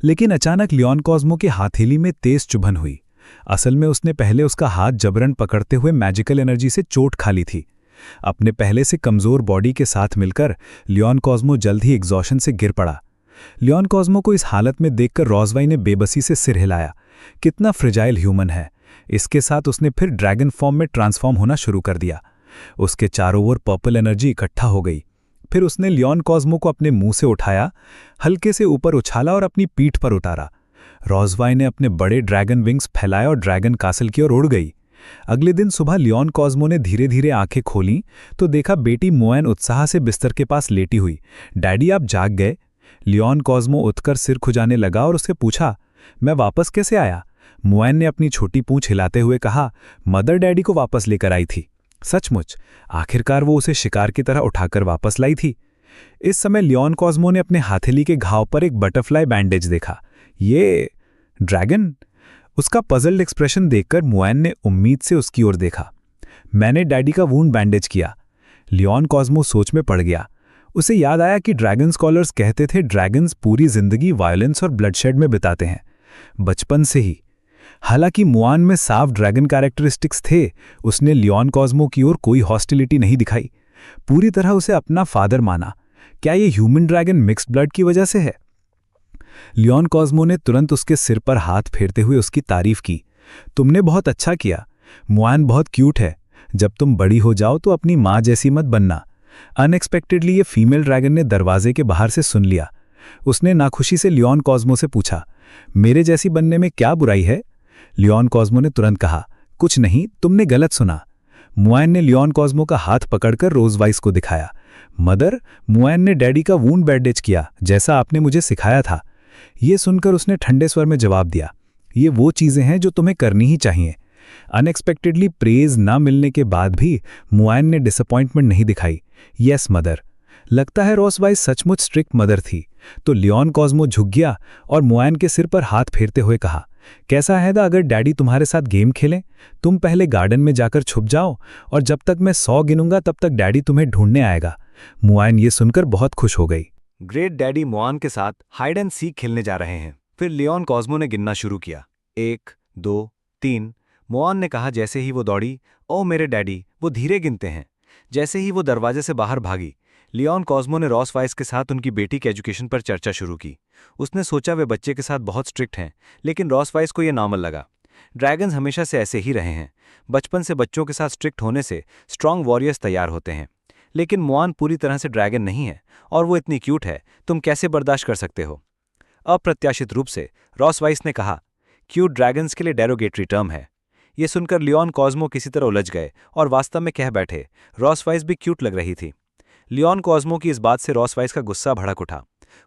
लेकिन अचानक लियोन कॉस्मो की हथेली में तेज चुभन हुई। असल में उसने पहले उसका हाथ जबरन पकड़ते हुए मैजिकल एनर्जी से चोट खा ली थी। अपने पहले से कमजोर बॉडी के साथ मिलकर लियोन कॉस्मो जल्द ही एग्जॉशन से गिर पड़ा। लियोन कॉस्मो को इस हालत में देखकर रोज़वाई ने बेबसी से सिर हिलाया। कितना फ्रिजाइल ह्यूमन है। इसके साथ उसने फिर ड्रैगन फॉर्म में ट्रांसफॉर्म होना शुरू कर दिया। उसके चारों ओर पर्पल एनर्जी इकट्ठा हो गई। फिर उसने लियोन कॉस्मो को अपने मुंह से उठाया, हल्के से ऊपर उछाला और अपनी पीठ पर उतारा। रोज़वाई ने अपने बड़े ड्रैगन विंग्स फैलाए और ड्रैगन कासल की ओर उड़ गई। अगले दिन सुबह लियोन कॉस्मो ने धीरे धीरे आंखें खोलीं तो देखा बेटी मोएन उत्साह से बिस्तर के पास लेटी हुई। डैडी आप जाग गए? लियोन कॉस्मो उठकर सिर खुजाने लगा और उससे पूछा, मैं वापस कैसे आया? मोएन ने अपनी छोटी पूंछ हिलाते हुए कहा, मदर डैडी को वापस लेकर आई थी। सचमुच? आखिरकार वो उसे शिकार की तरह उठाकर वापस लाई थी। इस समय लियोन कॉस्मो ने अपने हथेली के घाव पर एक बटरफ्लाई बैंडेज देखा। ये ड्रैगन? उसका पजल्ड एक्सप्रेशन देखकर मोएन ने उम्मीद से उसकी ओर देखा। मैंने डैडी का वूंड बैंडेज किया। लियोन कॉस्मो सोच में पड़ गया। उसे याद आया कि ड्रैगन स्कॉलर्स कहते थे ड्रैगन्स पूरी जिंदगी वायलेंस और ब्लडशेड में बिताते हैं, बचपन से ही। हालांकि मुआन में साफ ड्रैगन कैरेक्टरिस्टिक्स थे, उसने लियोन कॉस्मो की ओर कोई हॉस्टिलिटी नहीं दिखाई। पूरी तरह उसे अपना फादर माना। क्या ये ह्यूमन ड्रैगन मिक्स्ड ब्लड की वजह से है? लियोन कॉस्मो ने तुरंत उसके सिर पर हाथ फेरते हुए उसकी तारीफ की। तुमने बहुत अच्छा किया। मुआन बहुत क्यूट है। जब तुम बड़ी हो जाओ तो अपनी माँ जैसी मत बनना। अनएक्सपेक्टेडली ये फीमेल ड्रैगन ने दरवाजे के बाहर से सुन लिया। उसने नाखुशी से लियोन कॉस्मो से पूछा, मेरे जैसी बनने में क्या बुराई है? लियोन कॉस्मो ने तुरंत कहा, कुछ नहीं, तुमने गलत सुना। मुआन ने लियोन कॉस्मो का हाथ पकड़कर रोज़वाइस को दिखाया। मदर, मुआन ने डैडी का वूंड बैंडेज किया, जैसा आपने मुझे सिखाया था। ये सुनकर उसने ठंडे स्वर में जवाब दिया, ये वो चीज़ें हैं जो तुम्हें करनी ही चाहिए। अनएक्सपेक्टेडली प्रेज ना मिलने के बाद भी मुआन ने डिसअपॉइंटमेंट नहीं दिखाई। Yes mother. लगता है रोज़वाइस सचमुच स्ट्रिक्ट मदर थी। तो लियोन कॉस्मो झुक गया और मुआन के सिर पर हाथ फेरते हुए कहा, कैसा है अगर डैडी तुम्हारे साथ गेम खेलें? तुम पहले गार्डन में जाकर छुप जाओ और जब तक मैं 100 गिनूंगा तब तक डैडी तुम्हें ढूंढने आएगा। मुआन ये सुनकर बहुत खुश हो गई। ग्रेट डैडी मुआन के साथ हाइड एंड सीक खेलने जा रहे हैं। फिर लियोन कॉस्मो ने गिनना शुरू किया। 1, 2, 3। मुआन ने कहा जैसे ही वो दौड़ी, ओ मेरे डैडी, वो धीरे गिनते हैं। जैसे ही वो दरवाजे से बाहर भागी, लियोन कॉस्मो ने रोज़वाइस के साथ उनकी बेटी के एजुकेशन पर चर्चा शुरू की। उसने सोचा वे बच्चे के साथ बहुत स्ट्रिक्ट हैं, लेकिन रोज़वाइस को यह नॉर्मल लगा। ड्रैगन्स हमेशा से ऐसे ही रहे हैं। बचपन से बच्चों के साथ स्ट्रिक्ट होने से स्ट्रांग वॉरियर्स तैयार होते हैं। लेकिन मुआन पूरी तरह से ड्रैगन नहीं है और वो इतनी क्यूट है, तुम कैसे बर्दाश्त कर सकते हो? अप्रत्याशित रूप से रोज़वाइस ने कहा, क्यूट ड्रैगन्स के लिए डेरोगेटरी टर्म है। ये सुनकर लियोन कॉस्मो किसी तरह उलझ गए और वास्तव में कह बैठे, रोज़वाइस भी क्यूट लग रही थी। लियोन कॉस्मो की इस बात से रोज़वाइस का गुस्सा भड़क उठा।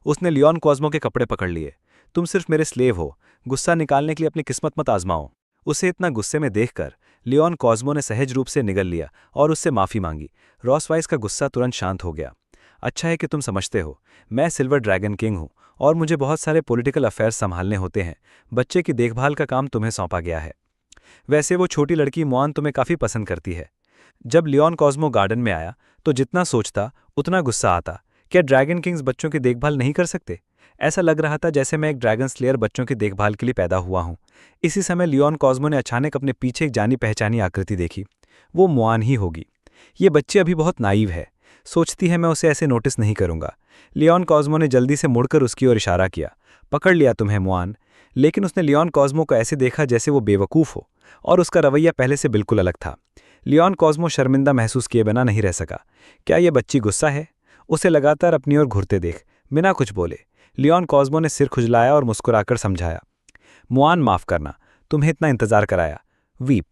उसने लियोन कॉस्मो के कपड़े पकड़ लिए। तुम सिर्फ मेरे स्लेव हो, गुस्सा निकालने के लिए अपनी किस्मत मत आजमाओ। उसे इतना गुस्से में देखकर लियोन कॉस्मो ने सहज रूप से निगल लिया और उससे माफ़ी मांगी। रोज़वाइस का गुस्सा तुरंत शांत हो गया। अच्छा है कि तुम समझते हो, मैं सिल्वर ड्रैगन किंग हूँ और मुझे बहुत सारे पॉलिटिकल अफेयर्स संभालने होते हैं। बच्चे की देखभाल का काम तुम्हें सौंपा गया है। वैसे वो छोटी लड़की मुआन तुम्हें काफ़ी पसंद करती है। जब लियोन कॉस्मो गार्डन में आया तो जितना सोचता उतना गुस्सा आता। क्या ड्रैगन किंग्स बच्चों की देखभाल नहीं कर सकते? ऐसा लग रहा था जैसे मैं एक ड्रैगन स्लेयर बच्चों की देखभाल के लिए पैदा हुआ हूँ। इसी समय लियोन कॉस्मो ने अचानक अपने पीछे एक जानी पहचानी आकृति देखी। वो मुआन ही होगी। ये बच्ची अभी बहुत नाइव है, सोचती है मैं उसे ऐसे नोटिस नहीं करूंगा। लियोन कॉस्मो ने जल्दी से मुड़कर उसकी ओर इशारा किया, पकड़ लिया तुम्हें मुआन। लेकिन उसने लियोन कॉस्मो को ऐसे देखा जैसे वो बेवकूफ़ हो और उसका रवैया पहले से बिल्कुल अलग था। लियोन कॉस्मो शर्मिंदा महसूस किए बिना नहीं रह सका। क्या ये बच्ची गुस्सा है? उसे लगातार अपनी ओर घूरते देख बिना कुछ बोले लियोन कॉस्मो ने सिर खुजलाया और मुस्कुराकर समझाया, मुआन माफ़ करना, तुम्हें इतना इंतज़ार कराया। वीप।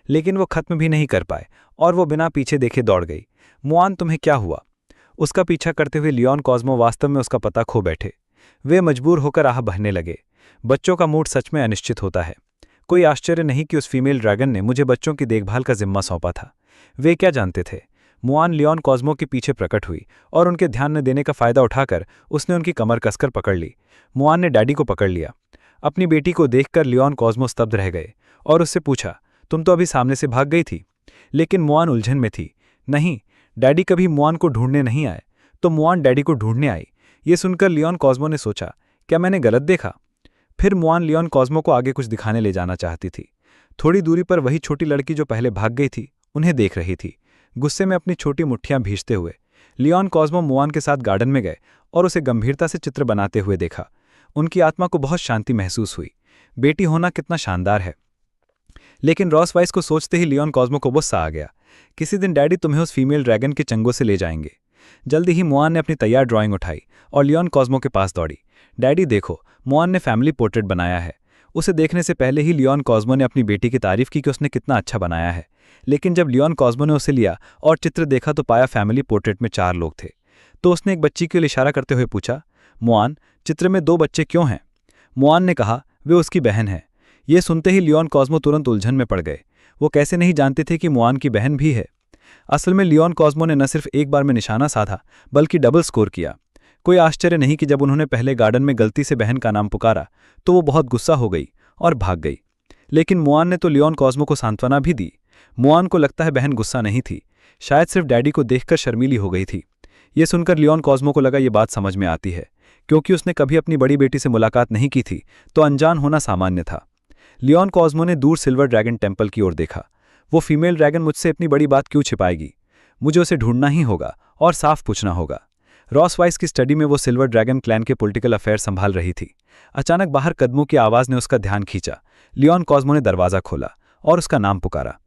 लेकिन वो खत्म भी नहीं कर पाए और वो बिना पीछे देखे दौड़ गई। मुआन तुम्हें क्या हुआ? उसका पीछा करते हुए लियोन कॉस्मो वास्तव में उसका पता खो बैठे। वे मजबूर होकर आह बहने लगे। बच्चों का मूड सच में अनिश्चित होता है। कोई आश्चर्य नहीं कि उस फीमेल ड्रैगन ने मुझे बच्चों की देखभाल का जिम्मा सौंपा था। वे क्या जानते थे? मुआन लियोन कॉस्मो के पीछे प्रकट हुई और उनके ध्यान न देने का फायदा उठाकर उसने उनकी कमर कसकर पकड़ ली। मुआन ने डैडी को पकड़ लिया। अपनी बेटी को देखकर लियोन कॉस्मो स्तब्ध रह गए और उससे पूछा, तुम तो अभी सामने से भाग गई थी। लेकिन मुआन उलझन में थी। नहीं, डैडी कभी मुआन को ढूंढने नहीं आए, तो मुआन डैडी को ढूंढने आई। ये सुनकर लियोन कॉस्मो ने सोचा, क्या मैंने गलत देखा? फिर मुआन लियोन कॉस्मो को आगे कुछ दिखाने ले जाना चाहती थी। थोड़ी दूरी पर वही छोटी लड़की जो पहले भाग गई थी उन्हें देख रही थी, गुस्से में अपनी छोटी मुट्ठियां भींचते हुए। लियोन कॉस्मो मुआन के साथ गार्डन में गए और उसे गंभीरता से चित्र बनाते हुए देखा। उनकी आत्मा को बहुत शांति महसूस हुई। बेटी होना कितना शानदार है। लेकिन रॉस वाइस को सोचते ही लियोन कॉस्मो को गुस्सा आ गया। किसी दिन डैडी तुम्हें उस फीमेल ड्रैगन के चंगों से ले जाएंगे। जल्दी ही मुआन ने अपनी तैयार ड्राइंग उठाई और लियोन कॉस्मो के पास दौड़ी। डैडी देखो, मुआन ने फैमिली पोर्ट्रेट बनाया है। उसे देखने से पहले ही लियोन कॉस्मो ने अपनी बेटी की तारीफ की कि उसने कितना अच्छा बनाया है। लेकिन जब लियोन कॉस्मो ने उसे लिया और चित्र देखा तो पाया फैमिली पोर्ट्रेट में 4 लोग थे। तो उसने एक बच्ची की ओर इशारा करते हुए पूछा, मुआन, चित्र में 2 बच्चे क्यों हैं? मुआन ने कहा, वे उसकी बहन है। ये सुनते ही लियोन कॉस्मो तुरंत उलझन में पड़ गए। वो कैसे नहीं जानते थे कि मुआन की बहन भी है। असल में लियोन कॉस्मो ने न सिर्फ एक बार में निशाना साधा बल्कि डबल स्कोर किया। कोई आश्चर्य नहीं कि जब उन्होंने पहले गार्डन में गलती से बहन का नाम पुकारा तो वो बहुत गुस्सा हो गई और भाग गई। लेकिन मुआन ने तो लियोन कॉस्मो को सांत्वना भी दी। मुआन को लगता है बहन गुस्सा नहीं थी, शायद सिर्फ डैडी को देखकर शर्मीली हो गई थी। ये सुनकर लियोन कॉस्मो को लगा ये बात समझ में आती है, क्योंकि उसने कभी अपनी बड़ी बेटी से मुलाकात नहीं की थी, तो अनजान होना सामान्य था। लियोन कॉस्मो ने दूर सिल्वर ड्रैगन टेम्पल की ओर देखा। वो फीमेल ड्रैगन मुझसे अपनी बड़ी बात क्यों छिपाएगी? मुझे उसे ढूंढना ही होगा और साफ पूछना होगा। रॉस वाइस की स्टडी में वो सिल्वर ड्रैगन क्लैन के पॉलिटिकल अफेयर संभाल रही थी। अचानक बाहर कदमों की आवाज़ ने उसका ध्यान खींचा। लियोन कॉस्मो ने दरवाज़ा खोला और उसका नाम पुकारा।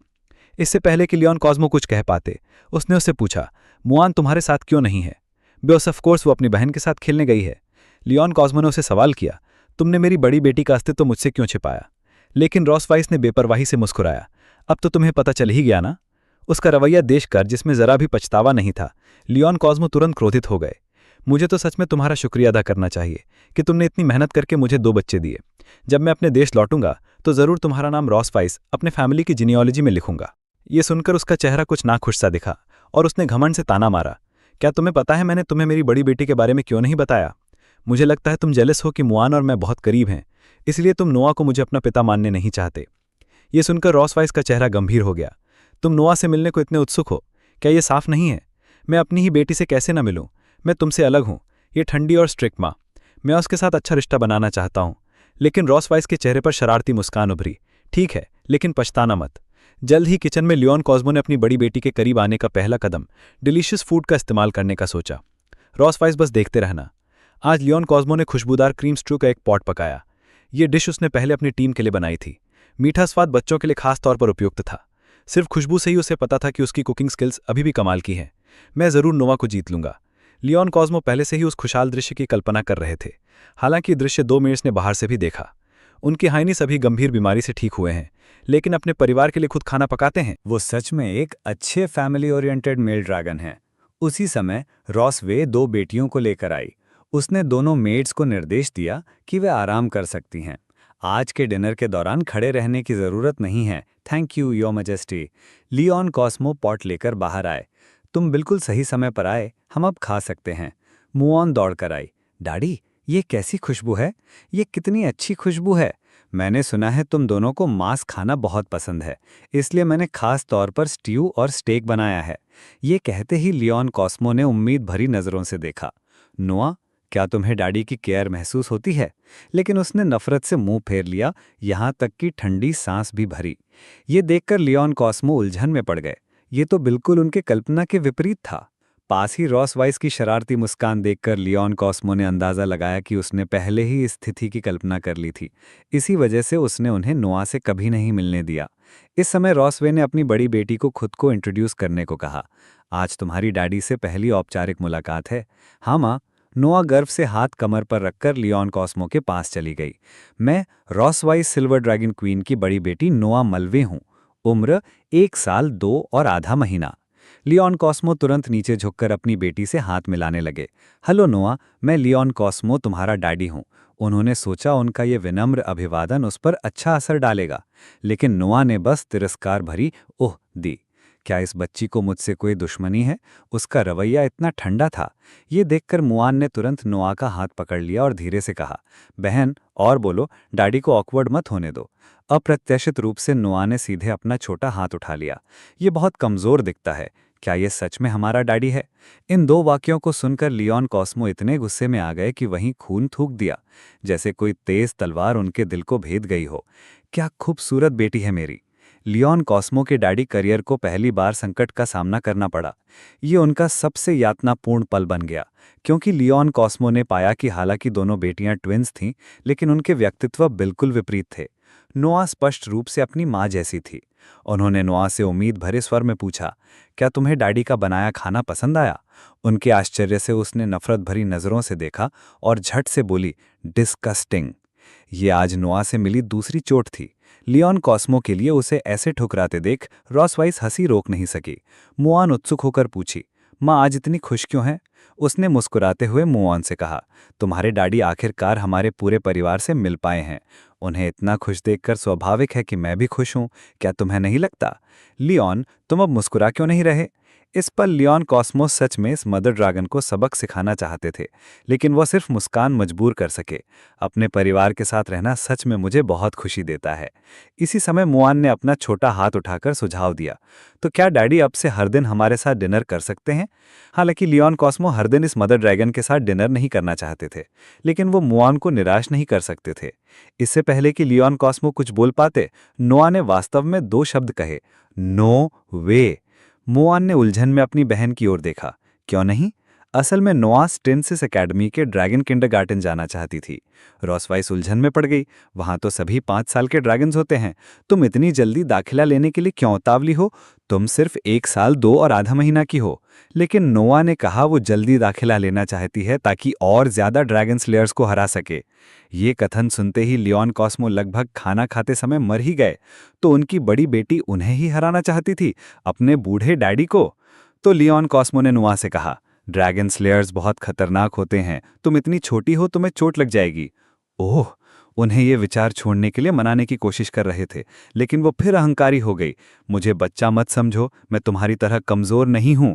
इससे पहले कि लियोन कॉस्मो कुछ कह पाते, उसने उससे पूछा, मुआन तुम्हारे साथ क्यों नहीं है? बेस ऑफ कोर्स वो अपनी बहन के साथ खेलने गई है। लियोन कॉस्मो ने उसे सवाल किया, तुमने मेरी बड़ी बेटी का अस्तित्व मुझसे क्यों छिपाया? लेकिन रॉस वाइस ने बेपरवाही से मुस्कुराया, अब तो तुम्हें पता चल ही गया ना। उसका रवैया देखकर, जिसमें जरा भी पछतावा नहीं था, लियोन कॉस्मो तुरंत क्रोधित हो गए। मुझे तो सच में तुम्हारा शुक्रिया अदा करना चाहिए कि तुमने इतनी मेहनत करके मुझे 2 बच्चे दिए। जब मैं अपने देश लौटूंगा तो जरूर तुम्हारा नाम रॉस वाइस अपने फैमिली की जीनियोलॉजी में लिखूंगा। ये सुनकर उसका चेहरा कुछ नाखुश सा दिखा और उसने घमंड से ताना मारा, क्या तुम्हें पता है मैंने तुम्हें मेरी बड़ी बेटी के बारे में क्यों नहीं बताया? मुझे लगता है तुम जेलस हो कि मुआन और मैं बहुत करीब हैं, इसलिए तुम नोआ को मुझे अपना पिता मानने नहीं चाहते। ये सुनकर रॉस वाइस का चेहरा गंभीर हो गया। तुम नोआ से मिलने को इतने उत्सुक हो, क्या ये साफ नहीं है? मैं अपनी ही बेटी से कैसे न मिलूं? मैं तुमसे अलग हूं, ये ठंडी और स्ट्रिक्ट माँ। मैं उसके साथ अच्छा रिश्ता बनाना चाहता हूं। लेकिन रॉस वाइस के चेहरे पर शरारती मुस्कान उभरी। ठीक है, लेकिन पछताना मत। जल्द ही किचन में लियोन कॉस्मो ने अपनी बड़ी बेटी के करीब आने का पहला कदम डिलीशियस फूड का इस्तेमाल करने का सोचा। रॉस वाइस बस देखते रहना। आज लियोन कॉस्मो ने खुशबूदार क्रीम स्ट्रू का एक पॉट पकाया। ये डिश उसने पहले अपनी टीम के लिए बनाई थी। मीठा स्वाद बच्चों के लिए खास तौर पर उपयुक्त था। सिर्फ खुशबू से ही उसे पता था कि उसकी कुकिंग स्किल्स अभी भी कमाल की हैं। मैं जरूर नोआ को जीत लूंगा। लियोन कॉस्मो पहले से ही उस खुशहाल दृश्य की कल्पना कर रहे थे। हालांकि दृश्य 2 मिनट्स ने बाहर से भी देखा। उनकी हाइनीस अभी गंभीर बीमारी से ठीक हुए हैं, लेकिन अपने परिवार के लिए खुद खाना पकाते हैं। वो सच में एक अच्छे फैमिली ओरिएंटेड मेल ड्रैगन हैं। उसी समय रॉस वे 2 बेटियों को लेकर आई। उसने दोनों मेड्स को निर्देश दिया कि वे आराम कर सकती हैं। आज के डिनर के दौरान खड़े रहने की ज़रूरत नहीं है। Thank you your majesty. Leon कॉस्मो पॉट लेकर बाहर आए। तुम बिल्कुल सही समय पर आए, हम अब खा सकते हैं। मुआन दौड़कर आई। डैडी, ये कैसी खुशबू है? ये कितनी अच्छी खुशबू है। मैंने सुना है तुम दोनों को मांस खाना बहुत पसंद है, इसलिए मैंने खास तौर पर स्ट्यू और स्टेक बनाया है। ये कहते ही लियोन कॉस्मो ने उम्मीद भरी नज़रों से देखा। नोआ, क्या तुम्हें डैडी की केयर महसूस होती है? लेकिन उसने नफरत से मुंह फेर लिया, यहाँ तक कि ठंडी सांस भी भरी। ये देखकर लियोन कॉस्मो उलझन में पड़ गए। ये तो बिल्कुल उनके कल्पना के विपरीत था। पास ही रॉस वाइस की शरारती मुस्कान देखकर लियोन कॉस्मो ने अंदाजा लगाया कि उसने पहले ही इस स्थिति की कल्पना कर ली थी। इसी वजह से उसने उन्हें नोआ से कभी नहीं मिलने दिया। इस समय रॉसवे ने अपनी बड़ी बेटी को खुद को इंट्रोड्यूस करने को कहा। आज तुम्हारी डैडी से पहली औपचारिक मुलाकात है। हाँ माँ। नोआ गर्व से हाथ कमर पर रखकर लियोन कॉस्मो के पास चली गई। मैं Ross vice silver dragon queen की बड़ी बेटी नोआ मल्वे हूँ। उम्र 1 साल 2 और आधा महीना। लियोन कॉस्मो तुरंत नीचे झुककर अपनी बेटी से हाथ मिलाने लगे। हेलो नोआ, मैं लियोन कॉस्मो तुम्हारा डैडी हूँ। उन्होंने सोचा उनका ये विनम्र अभिवादन उस पर अच्छा असर डालेगा, लेकिन नोआ ने बस तिरस्कार भरी ओह दी। क्या इस बच्ची को मुझसे कोई दुश्मनी है? उसका रवैया इतना ठंडा था। ये देखकर मुआन ने तुरंत नोआ का हाथ पकड़ लिया और धीरे से कहा, बहन और बोलो, डैडी को ऑकवर्ड मत होने दो। अप्रत्याशित रूप से नोआ ने सीधे अपना छोटा हाथ उठा लिया। ये बहुत कमजोर दिखता है। क्या ये सच में हमारा डैडी है? इन दो वाक्यों को सुनकर लियोन कॉस्मो इतने गुस्से में आ गए कि वहीं खून थूक दिया, जैसे कोई तेज तलवार उनके दिल को भेद गई हो। क्या खूबसूरत बेटी है मेरी। लियोन कॉस्मो के डैडी करियर को पहली बार संकट का सामना करना पड़ा। ये उनका सबसे यातनापूर्ण पल बन गया, क्योंकि लियोन कॉस्मो ने पाया कि हालांकि दोनों बेटियां ट्विंस थीं, लेकिन उनके व्यक्तित्व बिल्कुल विपरीत थे। नोआ स्पष्ट रूप से अपनी माँ जैसी थी। उन्होंने नोआ से उम्मीद भरे स्वर में पूछा, क्या तुम्हें डैडी का बनाया खाना पसंद आया? उनके आश्चर्य से उसने नफरत भरी नजरों से देखा और झट से बोली, डिस्कस्टिंग। ये आज नोआ से मिली दूसरी चोट थी। लियोन कॉस्मो के लिए उसे ऐसे ठुकराते देख रॉसवाइस हंसी रोक नहीं सकी। मुआन उत्सुक होकर पूछी, माँ आज इतनी खुश क्यों है? उसने मुस्कुराते हुए मुआन से कहा, तुम्हारे डैडी आखिरकार हमारे पूरे परिवार से मिल पाए हैं। उन्हें इतना खुश देखकर स्वाभाविक है कि मैं भी खुश हूं। क्या तुम्हें नहीं लगता? लियोन, तुम अब मुस्कुरा क्यों नहीं रहे? इस पर लियोन कॉस्मोस सच में इस मदर ड्रैगन को सबक सिखाना चाहते थे, लेकिन वह सिर्फ मुस्कान मजबूर कर सके। अपने परिवार के साथ रहना सच में मुझे बहुत खुशी देता है। इसी समय मुआन ने अपना छोटा हाथ उठाकर सुझाव दिया, तो क्या डैडी अब से हर दिन हमारे साथ डिनर कर सकते हैं? हालांकि लियोन कॉस्मो हर दिन इस मदर ड्रैगन के साथ डिनर नहीं करना चाहते थे, लेकिन वो मुआन को निराश नहीं कर सकते थे। इससे पहले कि लियोन कॉस्मो कुछ बोल पाते, नोआ ने वास्तव में दो शब्द कहे, नो वे। मुआन ने उलझन में अपनी बहन की ओर देखा। क्यों नहीं? असल में नोआ स्टेंसिस एकेडमी के ड्रैगन किंडरगार्टन जाना चाहती थी। रॉसवाइस उलझन में पड़ गई। वहां तो सभी 5 साल के ड्रैगन्स होते हैं। तुम इतनी जल्दी दाखिला लेने के लिए क्यों उतावली हो? तुम सिर्फ 1 साल 2 और आधा महीना की हो। लेकिन नोआ ने कहा वो जल्दी दाखिला लेना चाहती है ताकि और ज्यादा ड्रैगन स्लेयर्स को हरा सके। ये कथन सुनते ही लियोन कॉस्मो लगभग खाना खाते समय मर ही गए। तो उनकी बड़ी बेटी उन्हें ही हराना चाहती थी, अपने बूढ़े डैडी को। तो लियोन कॉस्मो ने नोआ से कहा, ड्रैगन स्लेयर्स बहुत खतरनाक होते हैं। तुम इतनी छोटी हो, तुम्हें चोट लग जाएगी। ओह! उन्हें ये विचार छोड़ने के लिए मनाने की कोशिश कर रहे थे, लेकिन वो फिर अहंकारी हो गई। मुझे बच्चा मत समझो, मैं तुम्हारी तरह कमजोर नहीं हूं।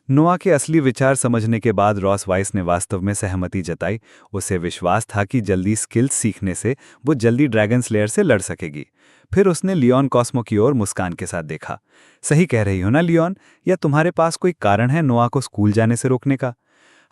नोआ के असली विचार समझने के बाद रॉसवाइस ने वास्तव में सहमति जताई। उसे विश्वास था कि जल्दी स्किल्स सीखने से वो जल्दी ड्रैगन स्लेयर से लड़ सकेगी। फिर उसने लियोन कॉस्मो की ओर मुस्कान के साथ देखा। सही कह रही हो ना लियोन? या तुम्हारे पास कोई कारण है नोआ को स्कूल जाने से रोकने का?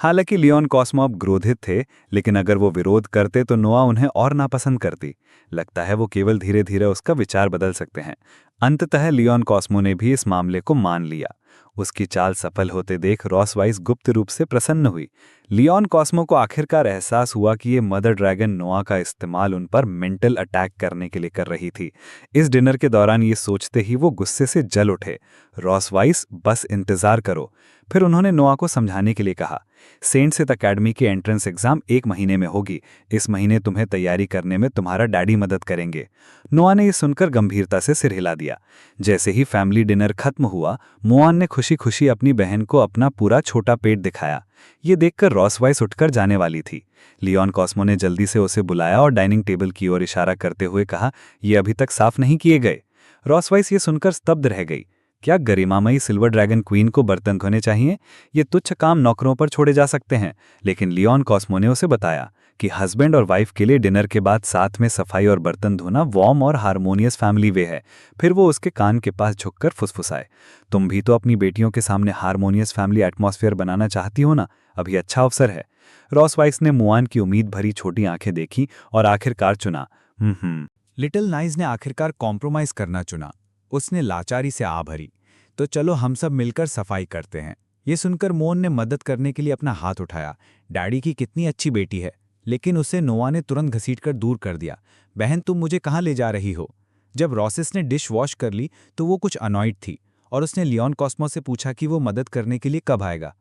हालांकि लियोन कॉस्मो अब क्रोधित थे, लेकिन अगर वो विरोध करते तो नोआ उन्हें और नापसंद करती। लगता है वो केवल धीरे धीरे उसका विचार बदल सकते हैं। अंततः लियोन कॉस्मो ने भी इस मामले को मान लिया। उसकी चाल सफल होते देख रॉसवाइस गुप्त रूप से प्रसन्न हुई। लियोन कॉस्मो को आखिरकार एहसास हुआ कि ये मदर ड्रैगन नोआ का इस्तेमाल उन पर मेंटल अटैक करने के लिए कर रही थी। इस डिनर के दौरान ये सोचते ही वो गुस्से से जल उठे। रॉसवाइस, बस इंतजार करो। फिर उन्होंने नोआ को समझाने के लिए कहा, सेंट सिथ अकेडमी की एंट्रेंस एग्जाम 1 महीने में होगी। इस महीने तुम्हें तैयारी करने में तुम्हारा डैडी मदद करेंगे। नोआ ने यह सुनकर गंभीरता से सिर हिला दिया। जैसे ही फैमिली डिनर खत्म हुआ, मुआन ने खुशी खुशी अपनी बहन को अपना पूरा छोटा पेट दिखाया। ये देखकर रॉसवाइस उठकर जाने वाली थी। लियोन कॉस्मो ने जल्दी से उसे बुलाया और डाइनिंग टेबल की ओर इशारा करते हुए कहा, ये अभी तक साफ नहीं किए गए। रॉसवाइस ये सुनकर स्तब्ध रह गई। क्या गरिमामयी सिल्वर ड्रैगन क्वीन को बर्तन धोने चाहिए? ये तुच्छ काम नौकरों पर छोड़े जा सकते हैं। लेकिन लियोन कॉस्मो ने उसे बताया कि हस्बैंड और वाइफ के लिए डिनर के बाद साथ में सफाई और बर्तन धोना वार्म और हार्मोनियस फैमिली वे है। फिर वो उसके कान के पास झुककर फुसफुसाए, तुम भी तो अपनी बेटियों के सामने हार्मोनियस फैमिली एटमॉस्फेयर बनाना चाहती हो ना? अभी अच्छा अवसर है। रॉसवाइस ने मुआन की उम्मीद भरी छोटी आंखें देखी और आखिरकार चुना। लिटिल नाइस ने आखिरकार कॉम्प्रोमाइज करना चुना। उसने लाचारी से आ भरी, तो चलो हम सब मिलकर सफाई करते हैं। ये सुनकर मोन ने मदद करने के लिए अपना हाथ उठाया। डैडी की कितनी अच्छी बेटी है। लेकिन उसे नोआ ने तुरंत घसीटकर दूर कर दिया। बहन, तुम मुझे कहाँ ले जा रही हो? जब रॉसिस ने डिश वॉश कर ली तो वो कुछ अनॉयड थी और उसने लियोन कॉस्मो से पूछा कि वो मदद करने के लिए कब आएगा।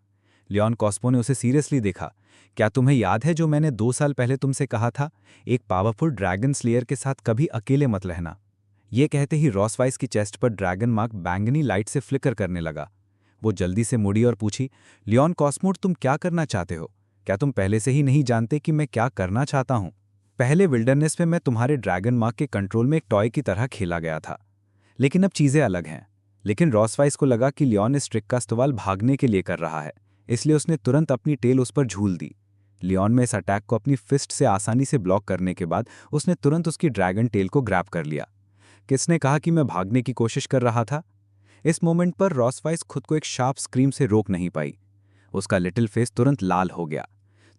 लियोन कॉस्मो ने उसे सीरियसली देखा। क्या तुम्हें याद है जो मैंने 2 साल पहले तुमसे कहा था, एक पावरफुल ड्रैगन स्लेयर के साथ कभी अकेले मत रहना? ये कहते ही रॉसवाइस की चेस्ट पर ड्रैगन मार्क बैंगनी लाइट से फ्लिकर करने लगा। वो जल्दी से मुड़ी और पूछी, लियोन कॉस्मोड, तुम क्या करना चाहते हो? क्या तुम पहले से ही नहीं जानते कि मैं क्या करना चाहता हूँ? पहले विल्डरनेस में मैं तुम्हारे ड्रैगन मार्क के कंट्रोल में एक टॉय की तरह खेला गया था, लेकिन अब चीज़ें अलग हैं। लेकिन रॉसवाइस को लगा कि लियोन इस ट्रिक का इस्तेमाल भागने के लिए कर रहा है, इसलिए उसने तुरंत अपनी टेल उस पर झूल दी। लियोन में इस अटैक को अपनी फिस्ट से आसानी से ब्लॉक करने के बाद उसने तुरंत उसकी ड्रैगन टेल को ग्रैब कर लिया। किसने कहा कि मैं भागने की कोशिश कर रहा था? इस मोमेंट पर रॉसवाइस खुद को एक शार्प स्क्रीम से रोक नहीं पाई। उसका लिटिल फेस तुरंत लाल हो गया।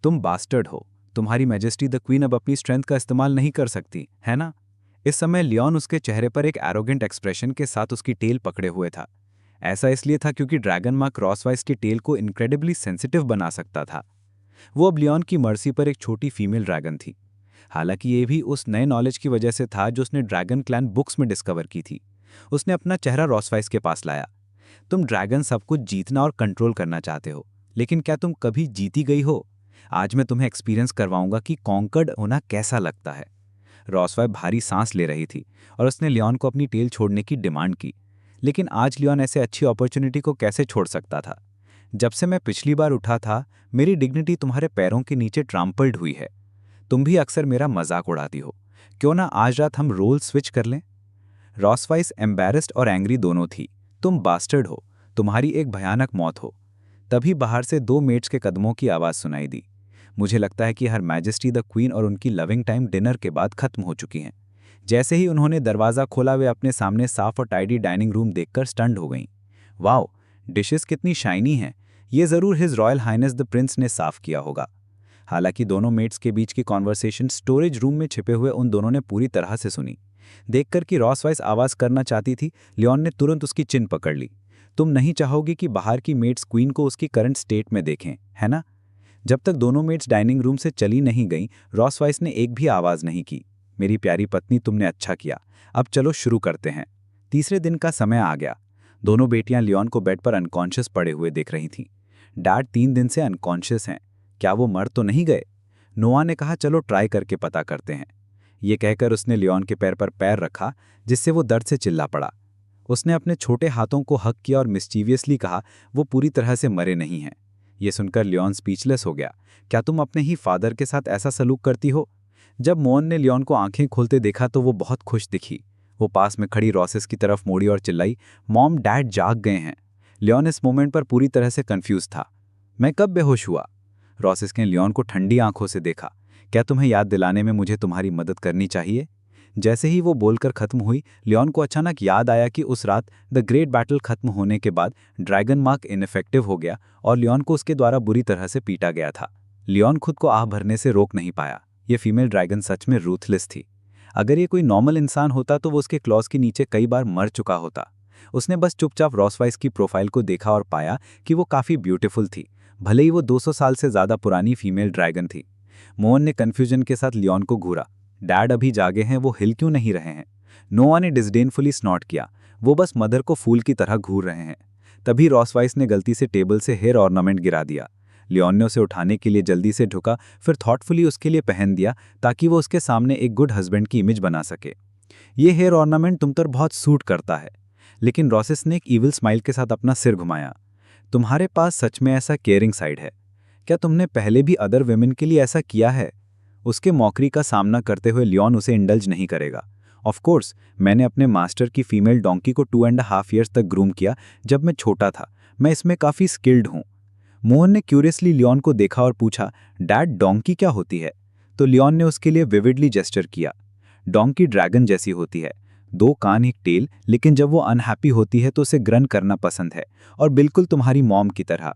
तुम बास्टर्ड हो। तुम्हारी मैजेस्टी द क्वीन अब अपनी स्ट्रेंथ का इस्तेमाल नहीं कर सकती, है ना? इस समय लियोन उसके चेहरे पर एक एरोगेंट एक्सप्रेशन के साथ उसकी टेल पकड़े हुए था। ऐसा इसलिए था क्योंकि ड्रैगन मार्क रॉसवाइस की टेल को इनक्रेडिबली सेंसिटिव बना सकता था। वो अब लियोन की मर्जी पर एक छोटी फीमेल ड्रैगन थी। हालांकि ये भी उस नए नॉलेज की वजह से था जो उसने ड्रैगन क्लैन बुक्स में डिस्कवर की थी। उसने अपना चेहरा रॉसवाइस के पास लाया। तुम ड्रैगन सब कुछ जीतना और कंट्रोल करना चाहते हो, लेकिन क्या तुम कभी जीती गई हो? आज मैं तुम्हें एक्सपीरियंस करवाऊंगा कि कॉन्कर्ड होना कैसा लगता है। रॉसवाइस भारी सांस ले रही थी और उसने लियोन को अपनी टेल छोड़ने की डिमांड की। लेकिन आज लियोन ऐसे अच्छी अपॉर्चुनिटी को कैसे छोड़ सकता था? जब से मैं पिछली बार उठा था, मेरी डिग्निटी तुम्हारे पैरों के नीचे ट्राम्पल्ड हुई है। तुम भी अक्सर मेरा मजाक उड़ाती हो। क्यों ना आज रात हम रोल स्विच कर लें? रॉसवाइस एम्बैरेस्ड और एंग्री दोनों थी। तुम बास्टर्ड हो, तुम्हारी एक भयानक मौत हो। तभी बाहर से 2 मेट्स के कदमों की आवाज़ सुनाई दी। मुझे लगता है कि हर मैजेस्टी द क्वीन और उनकी लविंग टाइम डिनर के बाद खत्म हो चुकी हैं। जैसे ही उन्होंने दरवाज़ा खोला, वे अपने सामने साफ और टाइडी डाइनिंग रूम देखकर स्टन्ड हो गईं। वाओ, डिशेस कितनी शाइनी हैं। ये ज़रूर his royal highness the prince ने साफ किया होगा। हालांकि दोनों मेट्स के बीच की कॉन्वर्सेशन स्टोरेज रूम में छिपे हुए उन दोनों ने पूरी तरह से सुनी। देखकर कि रॉसवाइस आवाज़ करना चाहती थी, लियोन ने तुरंत उसकी चिन पकड़ ली। तुम नहीं चाहोगी कि बाहर की मेट्स क्वीन को उसकी करंट स्टेट में देखें, है ना? जब तक दोनों मेट्स डाइनिंग रूम से चली नहीं गईं, रॉसवाइस ने एक भी आवाज़ नहीं की। मेरी प्यारी पत्नी, तुमने अच्छा किया। अब चलो शुरू करते हैं। तीसरे दिन का समय आ गया। दोनों बेटियां लियोन को बेड पर अनकॉन्शियस पड़े हुए देख रही थीं। डैड 3 दिन से अनकॉन्शियस हैं। क्या वो मर तो नहीं गए? नोआ ने कहा, चलो ट्राई करके पता करते हैं। ये कहकर उसने लियोन के पैर पर पैर रखा, जिससे वो दर्द से चिल्ला पड़ा। उसने अपने छोटे हाथों को हक किया और मिस्चीवियसली कहा, वो पूरी तरह से मरे नहीं हैं। ये सुनकर लियोन स्पीचलेस हो गया। क्या तुम अपने ही फादर के साथ ऐसा सलूक करती हो? जब मोहन ने लियोन को आंखें खोलते देखा तो वो बहुत खुश दिखी। वो पास में खड़ी रॉसेस की तरफ मोड़ी और चिल्लाई, मॉम, डैड जाग गए हैं। लियोन इस मोमेंट पर पूरी तरह से कंफ्यूज था। मैं कब बेहोश हुआ? रॉसेस ने लियोन को ठंडी आंखों से देखा। क्या तुम्हें याद दिलाने में मुझे तुम्हारी मदद करनी चाहिए? जैसे ही वो बोलकर खत्म हुई, लियोन को अचानक याद आया कि उस रात द ग्रेट बैटल खत्म होने के बाद ड्रैगन मार्क इनफेक्टिव हो गया और लियोन को उसके द्वारा बुरी तरह से पीटा गया था। लियोन खुद को आह भरने से रोक नहीं पाया। ये फीमेल ड्रैगन सच में रूथलेस थी। अगर ये कोई नॉर्मल इंसान होता तो वो उसके क्लॉज के नीचे कई बार मर चुका होता। उसने बस चुपचाप रॉसवाइस की प्रोफाइल को देखा और पाया कि वो काफ़ी ब्यूटीफुल थी, भले ही वो 200 साल से ज़्यादा पुरानी फीमेल ड्रैगन थी। मोहन ने कन्फ्यूजन के साथ लियोन को घूरा। डैड अभी जागे हैं, वो हिल क्यों नहीं रहे हैं? नोआ ने डिस्डेनफुली स्नॉट किया। वो बस मदर को फूल की तरह घूर रहे हैं। तभी रॉसवाइस ने गलती से टेबल से हेयर ऑर्नामेंट गिरा दिया। लियोन ने उसे उठाने के लिए जल्दी से झुका, फिर थॉटफुली उसके लिए पहन दिया ताकि वो उसके सामने एक गुड हस्बैंड की इमेज बना सके। ये हेयर ऑर्नामेंट तुम पर बहुत सूट करता है। लेकिन रॉसेस ने एक ईविल स्माइल के साथ अपना सिर घुमाया। तुम्हारे पास सच में ऐसा केयरिंग साइड है? क्या तुमने पहले भी अदर वेमेन के लिए ऐसा किया है? उसके मॉकरी का सामना करते हुए लियोन उसे इंडल्ज नहीं करेगा। ऑफ कोर्स, मैंने अपने मास्टर की फीमेल डोंकी को 2.5 ईयर्स तक ग्रूम किया जब मैं छोटा था। मैं इसमें काफ़ी स्किल्ड हूँ। मोहन ने क्यूरियसली लियोन को देखा और पूछा, डैड, डोंकी क्या होती है? तो लियोन ने उसके लिए विविडली जेस्चर किया। डोंकी ड्रैगन जैसी होती है, 2 कान, एक टेल, लेकिन जब वो अनहैप्पी होती है तो उसे ग्रन करना पसंद है, और बिल्कुल तुम्हारी मॉम की तरह।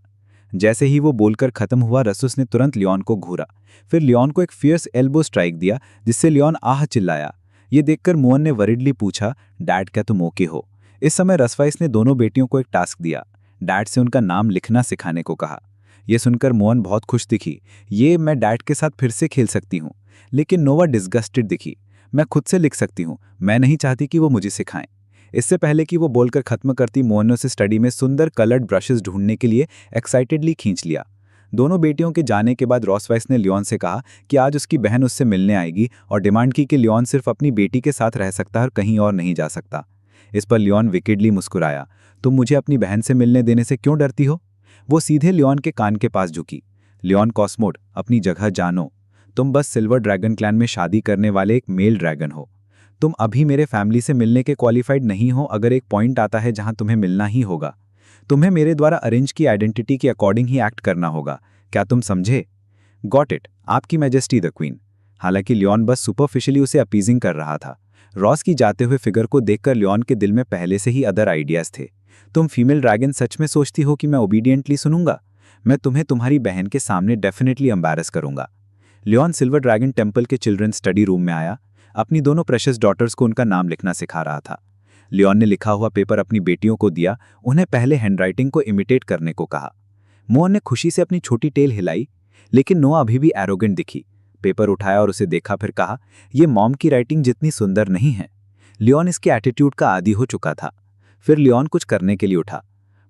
जैसे ही वो बोलकर खत्म हुआ, रसूस ने तुरंत लियोन को घूरा, फिर लियोन को एक फियर्स एल्बो स्ट्राइक दिया, जिससे लियोन आह चिल्लाया। ये देखकर मोहन ने वरिडली पूछा, डैड, क्या तुम ओके हो? इस समय रसवाइस ने दोनों बेटियों को एक टास्क दिया। डैड से उनका नाम लिखना सिखाने को कहा। यह सुनकर मोहन बहुत खुश दिखी। ये मैं डैड के साथ फिर से खेल सकती हूँ। लेकिन नोवा डिस्गस्टेड दिखी। मैं खुद से लिख सकती हूँ, मैं नहीं चाहती कि वो मुझे सिखाएं। इससे पहले कि वो बोलकर खत्म करती, मोहन ने उसे स्टडी में सुंदर कलर्ड ब्रशेस ढूंढने के लिए एक्साइटेडली खींच लिया। दोनों बेटियों के जाने के बाद रॉसवाइस ने लियोन से कहा कि आज उसकी बहन उससे मिलने आएगी और डिमांड की कि लियोन सिर्फ अपनी बेटी के साथ रह सकता है और कहीं और नहीं जा सकता। इस पर लियोन विकेडली मुस्कुराया। तुम मुझे अपनी बहन से मिलने देने से क्यों डरती हो? वो सीधे लियोन के कान के पास झुकी। लियोन कॉस्मोड, अपनी जगह जानो। तुम बस सिल्वर ड्रैगन क्लैन में शादी करने वाले एक मेल ड्रैगन हो। तुम अभी मेरे फैमिली से मिलने के क्वालिफाइड नहीं हो। अगर एक पॉइंट आता है जहां तुम्हें मिलना ही होगा, तुम्हें मेरे द्वारा अरेंज की आइडेंटिटी के अकॉर्डिंग ही एक्ट करना होगा। क्या तुम समझे? गॉट इट, आपकी मैजेस्टी द क्वीन। हालांकि लियोन बस सुपरफिशियली उसे अपीजिंग कर रहा था। रॉस की जाते हुए फिगर को देखकर लियोन के दिल में पहले से ही अदर आइडियाज थे। तुम फीमेल ड्रैगन सच में सोचती हो कि मैं ओबीडियंटली सुनूंगा? मैं तुम्हें तुम्हारी बहन के सामने डेफिनेटली एम्बैरस करूंगा। लियोन सिल्वर ड्रैगन टेम्पल के चिल्ड्रन स्टडी रूम में आया। अपनी दोनों प्रेशियस डॉटर्स को उनका नाम लिखना सिखा रहा था। लियोन ने लिखा हुआ पेपर अपनी बेटियों को दिया, उन्हें पहले हैंडराइटिंग को इमिटेट करने को कहा। मोहन ने खुशी से अपनी छोटी टेल हिलाई, लेकिन नोआ अभी भी एरोगेंट दिखी। पेपर उठाया और उसे देखा, फिर कहा, यह मॉम की राइटिंग जितनी सुंदर नहीं है। लियोन इसके एटीट्यूड का आदी हो चुका था। फिर लियोन कुछ करने के लिए उठा।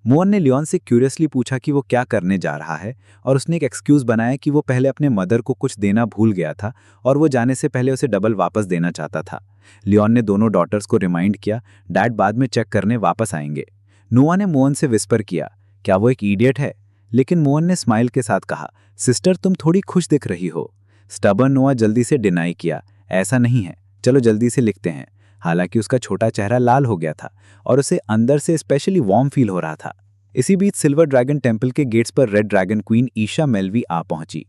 मोहन ने लियोन से क्यूरियसली पूछा कि वो क्या करने जा रहा है, और उसने एक एक्सक्यूज बनाया कि वो पहले अपने मदर को कुछ देना भूल गया था और वो जाने से पहले उसे डबल वापस देना चाहता था। लियोन ने दोनों डॉटर्स को रिमाइंड किया, डैड बाद में चेक करने वापस आएंगे। नोआ ने मोहन से विस्पर किया, क्या वो एक इडियट है? लेकिन मोहन ने स्माइल के साथ कहा, सिस्टर तुम थोड़ी खुश दिख रही हो। स्टबर्न नोआ जल्दी से डिनाई किया, ऐसा नहीं है, चलो जल्दी से लिखते हैं। हालांकि उसका छोटा चेहरा लाल हो गया था और उसे अंदर से स्पेशली वार्म फील हो रहा था। इसी बीच सिल्वर ड्रैगन टेम्पल के गेट्स पर रेड ड्रैगन क्वीन ईशा मेल्वी आ पहुंची।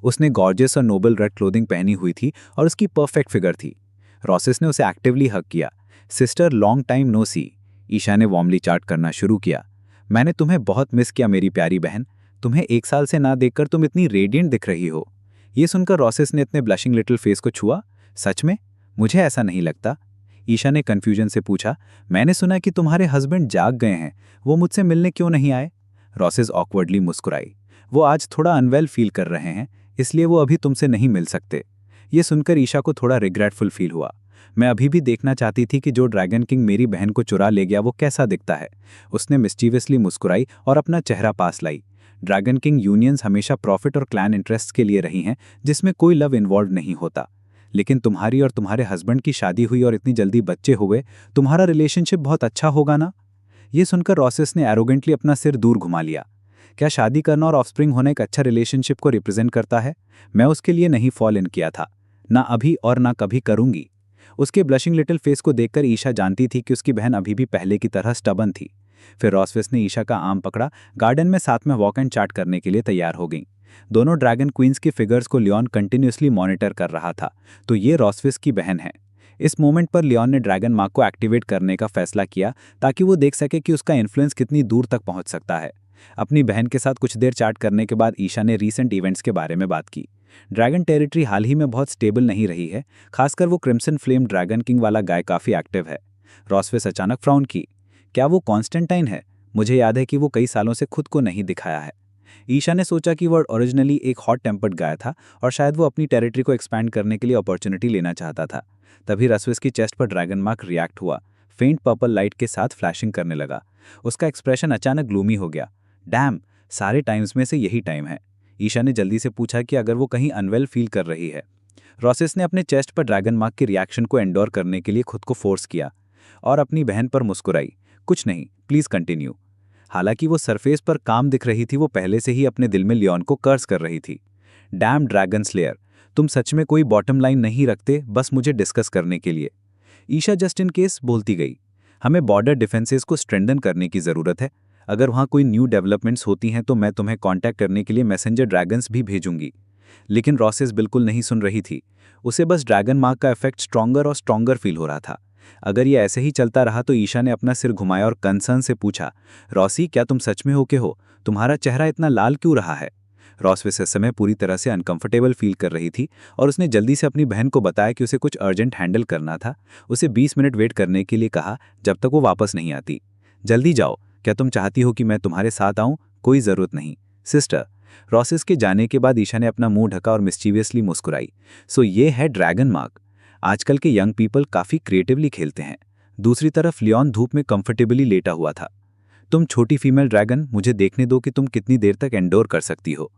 उसने गॉर्जियस और नोबल रेड क्लोथिंग पहनी हुई थी और उसकी परफेक्ट फिगर थी। रॉसेस ने उसे एक्टिवली हग किया। सिस्टर लॉन्ग टाइम नो सी। ईशा ने वार्मली चाट करना शुरू किया। मैंने तुम्हें बहुत मिस किया मेरी प्यारी बहन। तुम्हें 1 साल से ना देखकर तुम इतनी रेडिएंट दिख रही हो। ये सुनकर रॉसेस ने इतने ब्लशिंग लिटिल फेस को छुआ। सच में? मुझे ऐसा नहीं लगता। ईशा ने कन्फ्यूजन से पूछा, मैंने सुना कि तुम्हारे हस्बैंड जाग गए हैं, वो मुझसे मिलने क्यों नहीं आए? रॉसेस ऑकवर्डली मुस्कुराई। वो आज थोड़ा अनवेल फील कर रहे हैं, इसलिए वो अभी तुमसे नहीं मिल सकते। ये सुनकर ईशा को थोड़ा रिग्रेटफुल फील हुआ। मैं अभी भी देखना चाहती थी कि जो ड्रैगन किंग मेरी बहन को चुरा ले गया वो कैसा दिखता है। उसने मिस्चीवियसली मुस्कुराई और अपना चेहरा पास लाई। ड्रैगन किंग यूनियंस हमेशा प्रॉफिट और क्लैन इंटरेस्ट के लिए रही हैं, जिसमें कोई लव इन्वॉल्व नहीं होता। लेकिन तुम्हारी और तुम्हारे हस्बैंड की शादी हुई और इतनी जल्दी बच्चे हुए, तुम्हारा रिलेशनशिप बहुत अच्छा होगा ना? ये सुनकर रॉसेस ने एरोगेंटली अपना सिर दूर घुमा लिया। क्या शादी करना और ऑफस्प्रिंग होना एक अच्छा रिलेशनशिप को रिप्रेजेंट करता है? मैं उसके लिए नहीं फॉल इन किया था, ना अभी और ना कभी करूंगी। उसके ब्लशिंग लिटिल फेस को देखकर ईशा जानती थी कि उसकी बहन अभी भी पहले की तरह स्टबन थी। फिर रॉसवेस ने ईशा का आर्म पकड़ा। गार्डन में साथ में वॉक एंड चाट करने के लिए तैयार हो गई। दोनों ड्रैगन क्वींस की फिगर्स को लियोन कंटिन्यूसली मॉनिटर कर रहा था। तो ये रॉसवेस की बहन है। इस मोमेंट पर लियोन ने ड्रैगन मार्क को एक्टिवेट करने का फैसला किया ताकि वो देख सके कि उसका इन्फ्लुएंस कितनी दूर तक पहुंच सकता है। अपनी बहन के साथ कुछ देर चैट करने के बाद ईशा ने रीसेंट इवेंट्स के बारे में बात की। ड्रैगन टेरिटरी हाल ही में बहुत स्टेबल नहीं रही है, खासकर वो क्रिम्सन फ्लेम ड्रैगन किंग वाला गाय काफ़ी एक्टिव है। रॉसवेस अचानक फ्राउन की। क्या वो कॉन्स्टेंटाइन है? मुझे याद है कि वो कई सालों से खुद को नहीं दिखाया है। ईशा ने सोचा कि वह ओरिजिनली एक हॉट टेम्पर्ड गाय था और शायद वो अपनी टेरिटरी को एक्सपैंड करने के लिए अपॉर्चुनिटी लेना चाहता था। तभी रॉसवेस की चेस्ट पर ड्रैगन मार्क रिएक्ट हुआ, फेंट पर्पल लाइट के साथ फ्लैशिंग करने लगा। उसका एक्सप्रेशन अचानक ग्लूमी हो गया। डैम, सारे टाइम्स में से यही टाइम है। ईशा ने जल्दी से पूछा कि अगर वो कहीं अनवेल फील कर रही है। रॉसेस ने अपने चेस्ट पर ड्रैगन मार्क के रिएक्शन को एंडोर करने के लिए खुद को फोर्स किया और अपनी बहन पर मुस्कुराई। कुछ नहीं, प्लीज कंटिन्यू। हालांकि वो सरफेस पर काम दिख रही थी, वो पहले से ही अपने दिल में लियोन को कर्स कर रही थी। डैम ड्रैगन स्लेयर, तुम सच में कोई बॉटम लाइन नहीं रखते बस मुझे डिस्कस करने के लिए? ईशा जस्ट इन केस बोलती गई। हमें बॉर्डर डिफेंसेस को स्ट्रेंथन करने की ज़रूरत है। अगर वहाँ कोई न्यू डेवलपमेंट्स होती हैं तो मैं तुम्हें कांटेक्ट करने के लिए मैसेंजर ड्रैगन्स भी भेजूंगी। लेकिन रॉसेस बिल्कुल नहीं सुन रही थी। उसे बस ड्रैगन मार्क का इफेक्ट स्ट्रॉन्गर और स्ट्रॉन्गर फील हो रहा था। अगर ये ऐसे ही चलता रहा तो ईशा ने अपना सिर घुमाया और कंसर्न से पूछा, रॉसी क्या तुम सच में होके हो? तुम्हारा चेहरा इतना लाल क्यों रहा है? रॉसवेस इस समय पूरी तरह से अनकंफर्टेबल फील कर रही थी और उसने जल्दी से अपनी बहन को बताया कि उसे कुछ अर्जेंट हैंडल करना था। उसे 20 मिनट वेट करने के लिए कहा जब तक वो वापस नहीं आती। जल्दी जाओ, क्या तुम चाहती हो कि मैं तुम्हारे साथ आऊं? कोई ज़रूरत नहीं सिस्टर। रॉसेस के जाने के बाद ईशा ने अपना मुंह ढका और मिस्चीवियसली मुस्कुराई। सो ये है ड्रैगन मार्क। आजकल के यंग पीपल काफ़ी क्रिएटिवली खेलते हैं। दूसरी तरफ लियोन धूप में कंफर्टेबली लेटा हुआ था। तुम छोटी फीमेल ड्रैगन, मुझे देखने दो कि तुम कितनी देर तक एंडोर कर सकती हो।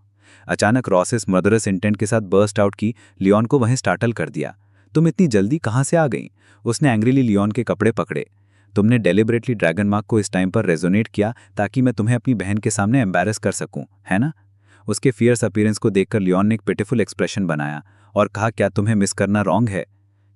अचानक रॉसेस मर्डरस इंटेंट के साथ बर्स्ट आउट की। लियोन को वहीं स्टार्टल कर दिया। तुम इतनी जल्दी कहाँ से आ गई? उसने एंग्रीली लियोन के कपड़े पकड़े। तुमने डेलिबरेटली ड्रैगन मार्क को इस टाइम पर रेजोनेट किया ताकि मैं तुम्हें अपनी बहन के सामने एम्बैरस कर सकूं, है ना? उसके फियर्स अपीयरेंस को देखकर लियोन ने एक पिटिफुल एक्सप्रेशन बनाया और कहा, क्या तुम्हें मिस करना रॉन्ग है?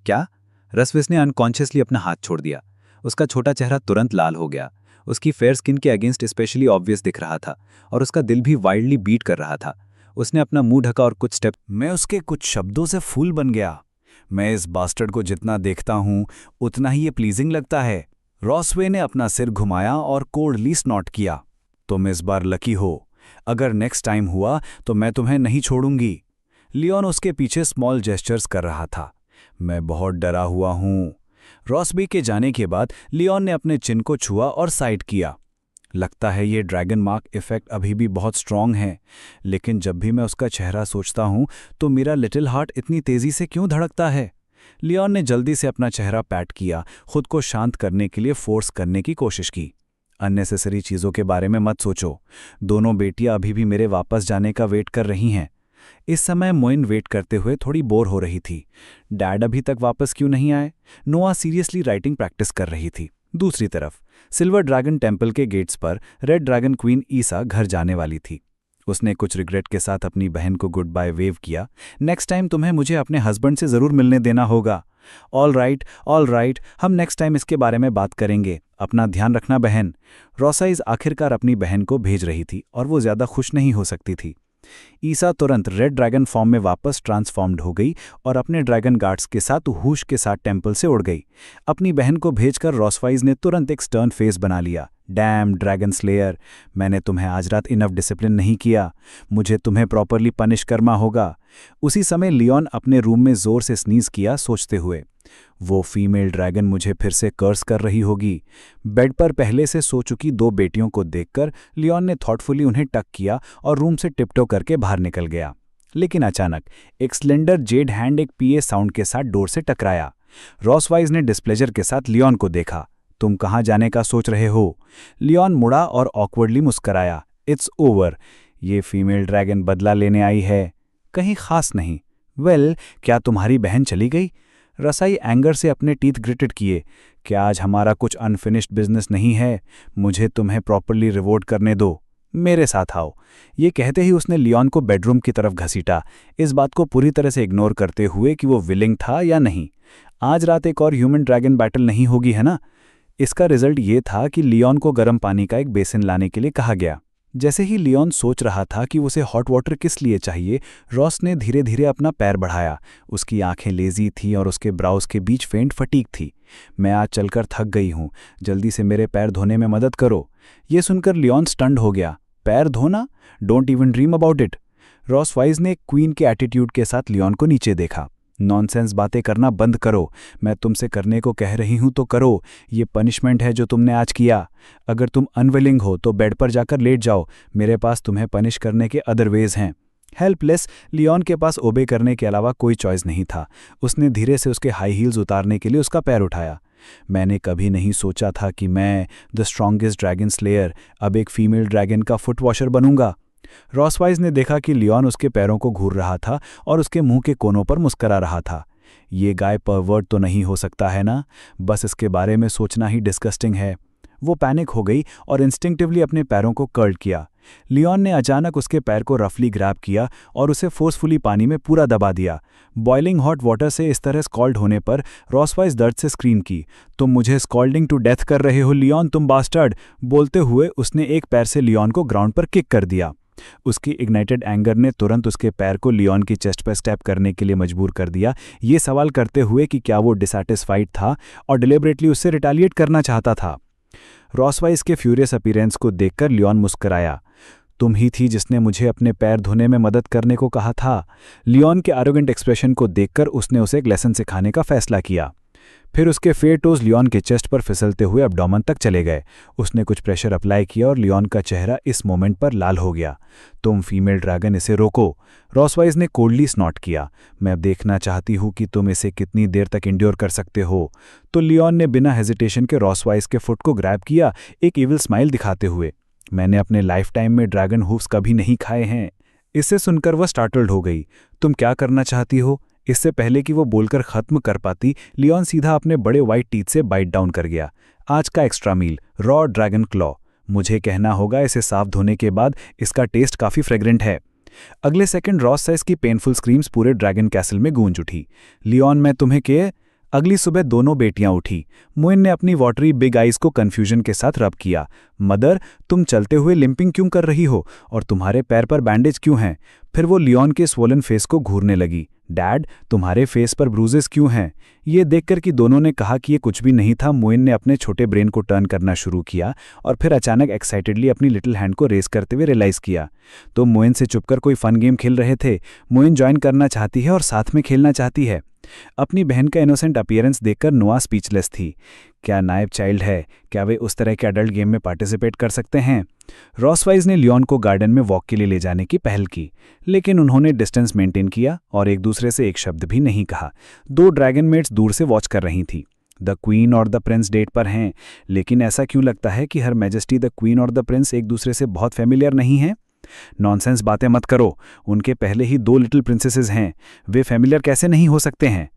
क्या? रसविस ने अनकॉन्शियसली अपना हाथ छोड़ दिया। उसका छोटा चेहरा तुरंत लाल हो गया। उसकी फेयर स्किन के अगेंस्ट स्पेशली ऑब्वियस दिख रहा था और उसका दिल भी वाइल्डली बीट कर रहा था। उसने अपना मुंह ढका और कुछ स्टेप मैं उसके कुछ शब्दों से फूल बन गया। मैं इस बास्टर्ड को जितना देखता हूं उतना ही ये प्लीजिंग लगता है। रॉसवे ने अपना सिर घुमाया और कोल्डली स्नॉट किया। तुम इस बार लकी हो। अगर नेक्स्ट टाइम हुआ तो मैं तुम्हें नहीं छोड़ूंगी। लियोन उसके पीछे स्मॉल जेस्चर्स कर रहा था। मैं बहुत डरा हुआ हूं। रॉसबी के जाने के बाद लियोन ने अपने चिन को छुआ और साइड किया। लगता है ये ड्रैगन मार्क इफेक्ट अभी भी बहुत स्ट्रांग है, लेकिन जब भी मैं उसका चेहरा सोचता हूं तो मेरा लिटिल हार्ट इतनी तेजी से क्यों धड़कता है? लियोन ने जल्दी से अपना चेहरा पैट किया, खुद को शांत करने के लिए फोर्स करने की कोशिश की। अननेसेसरी चीज़ों के बारे में मत सोचो। दोनों बेटियां अभी भी मेरे वापस जाने का वेट कर रही हैं। इस समय मोइन वेट करते हुए थोड़ी बोर हो रही थी। डैड अभी तक वापस क्यों नहीं आए? नोआ सीरियसली राइटिंग प्रैक्टिस कर रही थी। दूसरी तरफ सिल्वर ड्रैगन टेम्पल के गेट्स पर रेड ड्रैगन क्वीन ईसा घर जाने वाली थी। उसने कुछ रिग्रेट के साथ अपनी बहन को गुड बाय वेव किया। नेक्स्ट टाइम तुम्हें मुझे अपने हस्बैंड से ज़रूर मिलने देना होगा। ऑल राइट, हम नेक्स्ट टाइम इसके बारे में बात करेंगे। अपना ध्यान रखना बहन। रोसाइज आखिरकार अपनी बहन को भेज रही थी और वो ज़्यादा खुश नहीं हो सकती थी। ईसा तुरंत रेड ड्रैगन फॉर्म में वापस ट्रांसफॉर्म्ड हो गई और अपने ड्रैगन गार्ड्स के साथ हुश के साथ टेम्पल से उड़ गई। अपनी बहन को भेजकर रोसवाइज ने तुरंत एक स्टर्न फेस बना लिया। डैम ड्रैगन स्लेयर, मैंने तुम्हें आज रात इनफ डिसिप्लिन नहीं किया। मुझे तुम्हें प्रॉपरली पनिश करना होगा। उसी समय लियोन अपने रूम में जोर से स्नीज किया, सोचते हुए, वो फीमेल ड्रैगन मुझे फिर से कर्स कर रही होगी। बेड पर पहले से सो चुकी दो बेटियों को देखकर लियोन ने थॉटफुली उन्हें टक किया और रूम से टिपटो करके बाहर निकल गया। लेकिन अचानक एक स्लेंडर जेड हैंड एक पीए साउंड के साथ डोर से टकराया। रोसवाइज ने डिस्प्लेजर के साथ लियोन को देखा। तुम कहाँ जाने का सोच रहे हो? लियोन मुड़ा और ऑकवर्डली मुस्कराया। It's over. ये फीमेल ड्रैगन बदला लेने आई है, कहीं खास नहीं। वेल, क्या तुम्हारी बहन चली गई? रसाई एंगर से अपने टीथ ग्रिटेड किए। क्या आज हमारा कुछ अनफिनिश्ड बिजनेस नहीं है? मुझे तुम्हें प्रॉपरली रिवॉर्ड करने दो। मेरे साथ आओ। ये कहते ही उसने लियोन को बेडरूम की तरफ घसीटा, इस बात को पूरी तरह से इग्नोर करते हुए कि वो विलिंग था या नहीं। आज रात एक और ह्यूमन ड्रैगन बैटल नहीं होगी, है ना? इसका रिजल्ट ये था कि लियोन को गर्म पानी का एक बेसिन लाने के लिए कहा गया। जैसे ही लियोन सोच रहा था कि उसे हॉट वाटर किस लिए चाहिए, रॉस ने धीरे धीरे अपना पैर बढ़ाया। उसकी आंखें लेजी थीं और उसके ब्राउज के बीच फेंट फटीक थी। मैं आज चलकर थक गई हूँ, जल्दी से मेरे पैर धोने में मदद करो। ये सुनकर लियोन स्टन्ड हो गया। पैर धोना? Don't even dream about it. Ross wise ने क्वीन के एटीट्यूड के साथ लियोन को नीचे देखा। नॉनसेंस बातें करना बंद करो। मैं तुमसे करने को कह रही हूं तो करो। ये पनिशमेंट है जो तुमने आज किया। अगर तुम अनविलिंग हो तो बेड पर जाकर लेट जाओ। मेरे पास तुम्हें पनिश करने के अदर वेज हैं। हेल्पलेस, लियोन के पास ओबे करने के अलावा कोई चॉइस नहीं था। उसने धीरे से उसके हाई हील्स उतारने के लिए उसका पैर उठाया। मैंने कभी नहीं सोचा था कि मैं, द स्ट्रॉन्गेस्ट ड्रैगन स्लेयर, अब एक फीमेल ड्रैगन का फुट वॉशर बनूंगा। रॉसवाइज ने देखा कि लियोन उसके पैरों को घूर रहा था और उसके मुंह के कोनों पर मुस्करा रहा था। ये गाय परवर्ट तो नहीं हो सकता है ना? बस इसके बारे में सोचना ही डिस्गस्टिंग है। वो पैनिक हो गई और इंस्टिंक्टिवली अपने पैरों को कर्ल किया। लियोन ने अचानक उसके पैर को रफली ग्रैब किया और उसे फोर्सफुली पानी में पूरा दबा दिया। बॉइलिंग हॉट वाटर से इस तरह स्कॉल्ड होने पर रॉसवाइज दर्द से स्क्रीम की। तुम मुझे स्कॉल्डिंग टू डेथ कर रहे हो लियोन, तुम बास्टर्ड। बोलते हुए उसने एक पैर से लियोन को ग्राउंड पर किक कर दिया। उसकी इग्नाइटेड एंगर ने तुरंत उसके पैर को लियोन की चेस्ट पर स्टेप करने के लिए मजबूर कर दिया, ये सवाल करते हुए कि क्या वो डिसैटिस्फाइड था और डिलिबरेटली उससे रिटेलिएट करना चाहता था। रॉसवाइज के फ्यूरियस अपीयरेंस को देखकर लियोन मुस्कुराया। तुम ही थी जिसने मुझे अपने पैर धोने में मदद करने को कहा था। लियोन के एरोगेंट एक्सप्रेशन को देखकर उसने उसे एक लेसन सिखाने का फैसला किया। फिर उसके फेयर टोज लियोन के चेस्ट पर फिसलते हुए एब्डोमेन तक चले गए। उसने कुछ प्रेशर अप्लाई किया और लियोन का चेहरा इस मोमेंट पर लाल हो गया। तुम फीमेल ड्रैगन, इसे रोको। रॉसवाइज ने कोल्डली स्नॉट किया। मैं देखना चाहती हूँ कि तुम इसे कितनी देर तक इंड्योर कर सकते हो। तो लियोन ने बिना हेजिटेशन के रॉसवाइज के फुट को ग्रैब किया, एक इविल स्माइल दिखाते हुए। मैंने अपने लाइफ टाइम में ड्रैगन हूफ्स कभी नहीं खाए हैं। इससे सुनकर वह स्टार्टल्ड हो गई। तुम क्या करना चाहती हो? इससे पहले कि वो बोलकर खत्म कर पाती, लियोन सीधा अपने बड़े वाइट टीथ से बाइट डाउन कर गया। आज का एक्स्ट्रा मील, रॉ ड्रैगन क्लॉ। मुझे कहना होगा, इसे साफ धोने के बाद इसका टेस्ट काफ़ी फ्रेग्रेंट है। अगले सेकंड रॉस साइज की पेनफुल स्क्रीम्स पूरे ड्रैगन कैसल में गूंज उठी। लियोन, मैं तुम्हें के। अगली सुबह दोनों बेटियां उठी। मोइन ने अपनी वाटरी बिग आइज को कन्फ्यूजन के साथ रब किया। मदर, तुम चलते हुए लिंपिंग क्यों कर रही हो और तुम्हारे पैर पर बैंडेज क्यों हैं? फिर वो लियोन के स्वोलन फेस को घूरने लगी। डैड, तुम्हारे फेस पर ब्रूजेस क्यों हैं? ये देखकर कि दोनों ने कहा कि ये कुछ भी नहीं था, मोइन ने अपने छोटे ब्रेन को टर्न करना शुरू किया और फिर अचानक एक्साइटेडली अपनी लिटिल हैंड को रेस करते हुए रियलाइज किया। तो मोइन से चुपकर कोई फन गेम खेल रहे थे। मोइन ज्वाइन करना चाहती है और साथ में खेलना चाहती है। अपनी बहन का इनोसेंट अपीयरेंस देखकर नोआ स्पीचलेस थी। क्या नाइब चाइल्ड है? क्या वे उस तरह के अडल्ट गेम में पार्टिसिपेट कर सकते हैं? रॉसवाइज ने लियोन को गार्डन में वॉक के लिए ले जाने की पहल की, लेकिन उन्होंने डिस्टेंस मेंटेन किया और एक दूसरे से एक शब्द भी नहीं कहा। दो ड्रैगन मेट्स दूर से वॉच कर रही थी। द क्वीन और द प्रिंस डेट पर हैं, लेकिन ऐसा क्यों लगता है कि हर मैजेस्टी द क्वीन और द प्रिंस एक दूसरे से बहुत फेमिलियर नहीं हैं? नॉनसेंस बातें मत करो, उनके पहले ही 2 लिटिल प्रिंसेसेस हैं, वे फेमिलियर कैसे नहीं हो सकते हैं?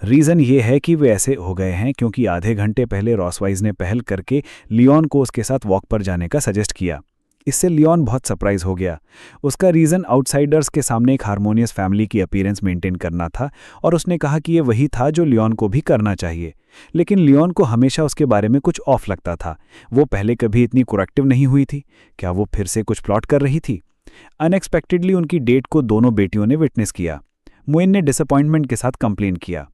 रीज़न ये है कि वे ऐसे हो गए हैं क्योंकि आधे घंटे पहले रॉसवाइज ने पहल करके लियोन को उसके साथ वॉक पर जाने का सजेस्ट किया। इससे लियोन बहुत सरप्राइज हो गया। उसका रीज़न आउटसाइडर्स के सामने एक हार्मोनियस फैमिली की अपीयरेंस मेंटेन करना था और उसने कहा कि ये वही था जो लियोन को भी करना चाहिए। लेकिन लियोन को हमेशा उसके बारे में कुछ ऑफ लगता था। वो पहले कभी इतनी कोरेक्टिव नहीं हुई थी। क्या वो फिर से कुछ प्लॉट कर रही थी? अनएक्सपेक्टेडली उनकी डेट को दोनों बेटियों ने विटनेस किया। मोइन ने डिसअपॉइंटमेंट के साथ कंप्लेन किया।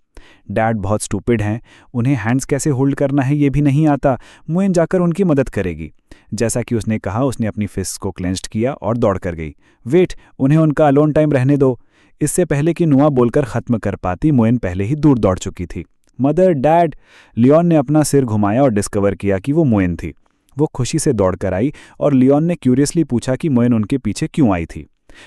डैड बहुत स्टूपिड हैं, उन्हें हैंड्स कैसे होल्ड करना है ये भी नहीं आता। मोइन जाकर उनकी मदद करेगी। जैसा कि उसने कहा, उसने अपनी फिस्ट को क्लेंच्ड किया और दौड़ कर गई। वेट, उन्हें उनका अलोन टाइम रहने दो। इससे पहले कि नोआ बोलकर ख़त्म कर पाती, मोइन पहले ही दूर दौड़ चुकी थी। Mother, dad. लियोन ने अपना सिर घुमाया और डिस्कवर किया कि वो मोइन थी। वो खुशी से दौड़कर आई और लियोन ने क्यूरियसली पूछा कि मोइन उनके पीछे क्यों आई थी।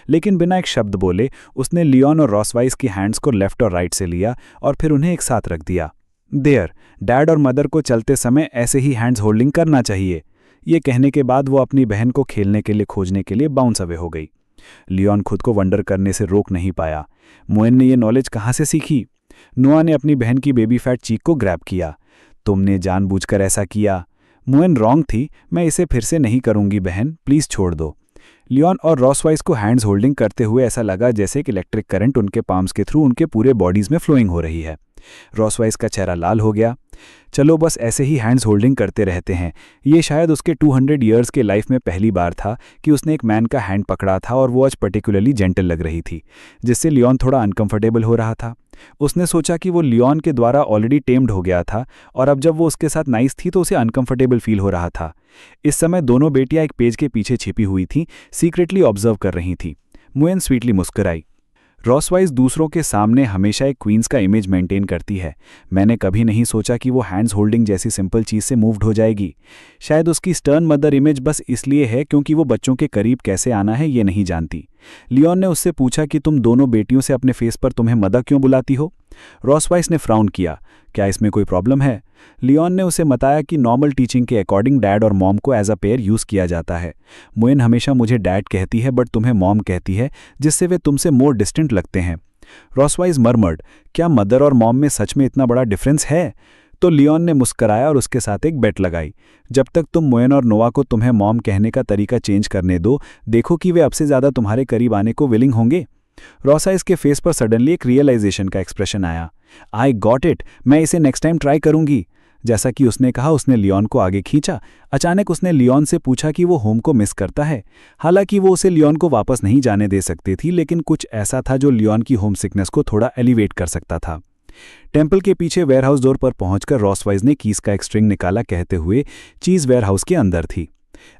लेकिन बिना एक शब्द बोले उसने लियोन और रॉसवाइज की हैंड्स को लेफ्ट और राइट से लिया और फिर उन्हें एक साथ रख दिया। देयर, डैड और मदर को चलते समय ऐसे ही हैंड्स होल्डिंग करना चाहिए। ये कहने के बाद वो अपनी बहन को खेलने के लिए खोजने के लिए बाउंस अवे हो गई। लियोन खुद को वंडर करने से रोक नहीं पाया। मोइन ने ये नॉलेज कहाँ से सीखी? नोआ ने अपनी बहन की बेबी फैट चीक को ग्रैब किया। तुमने जानबूझकर ऐसा किया। मोइन रॉन्ग थी, मैं इसे फिर से नहीं करूंगी बहन, प्लीज़ छोड़ दो। लियोन और रॉसवाइज को हैंड्स होल्डिंग करते हुए ऐसा लगा जैसे कि इलेक्ट्रिक करंट उनके पाम्स के थ्रू उनके पूरे बॉडीज में फ्लोइंग हो रही है। रॉसवाइज का चेहरा लाल हो गया। चलो बस ऐसे ही हैंड्स होल्डिंग करते रहते हैं। ये शायद उसके 200 ईयर्स के लाइफ में पहली बार था कि उसने एक मैन का हैंड पकड़ा था और वो आज पर्टिकुलरली जेंटल लग रही थी, जिससे लियोन थोड़ा अनकंफर्टेबल हो रहा था। उसने सोचा कि वो लियोन के द्वारा ऑलरेडी टेम्ड हो गया था और अब जब वो उसके साथ नाइस थी तो उसे अनकंफर्टेबल फील हो रहा था। इस समय दोनों बेटियां एक पेज के पीछे छिपी हुई थीं, सीक्रेटली ऑब्जर्व कर रही थीं। मोइन स्वीटली मुस्कुराई। रॉसवाइज दूसरों के सामने हमेशा एक क्वींस का इमेज मेंटेन करती है। मैंने कभी नहीं सोचा कि वो हैंड्स होल्डिंग जैसी सिंपल चीज़ से मूव्ड हो जाएगी। शायद उसकी स्टर्न मदर इमेज बस इसलिए है क्योंकि वो बच्चों के करीब कैसे आना है ये नहीं जानती। लियोन ने उससे पूछा कि तुम दोनों बेटियों से अपने फेस पर तुम्हें मदर क्यों बुलाती हो? रॉसवाइज ने फ्राउन किया। क्या इसमें कोई प्रॉब्लम है? लियोन ने उसे बताया कि नॉर्मल टीचिंग के अकॉर्डिंग डैड और मॉम को एज अ पेयर यूज़ किया जाता है। मोइन हमेशा मुझे डैड कहती है बट तुम्हें मॉम कहती है, जिससे वे तुमसे मोर डिस्टेंट लगते हैं। रॉसवाइज मरमर्ड, क्या मदर और मॉम में सच में इतना बड़ा डिफरेंस है? तो लियोन ने मुस्कराया और उसके साथ एक बेट लगाई। जब तक तुम मोइन और नोआ को तुम्हें मॉम कहने का तरीका चेंज करने दो, देखो कि वे अब से ज़्यादा तुम्हारे करीब आने को विलिंग होंगे। रॉसवाइज के फेस पर सडनली एक रियलाइजेशन का एक्सप्रेशन आया। आई गॉट इट, मैं इसे नेक्स्ट टाइम ट्राई करूंगी। जैसा कि उसने कहा, उसने लियोन को आगे खींचा। अचानक उसने लियोन से पूछा कि वो होम को मिस करता है। हालांकि वो उसे लियोन को वापस नहीं जाने दे सकती थी, लेकिन कुछ ऐसा था जो लियोन की होम सिकनेस को थोड़ा एलिवेट कर सकता था। टेम्पल के पीछे वेयरहाउस डोर पर पहुंचकर रॉसवाइज ने कीज का एक स्ट्रिंग निकाला, कहते हुए चीज वेयरहाउस के अंदर थी।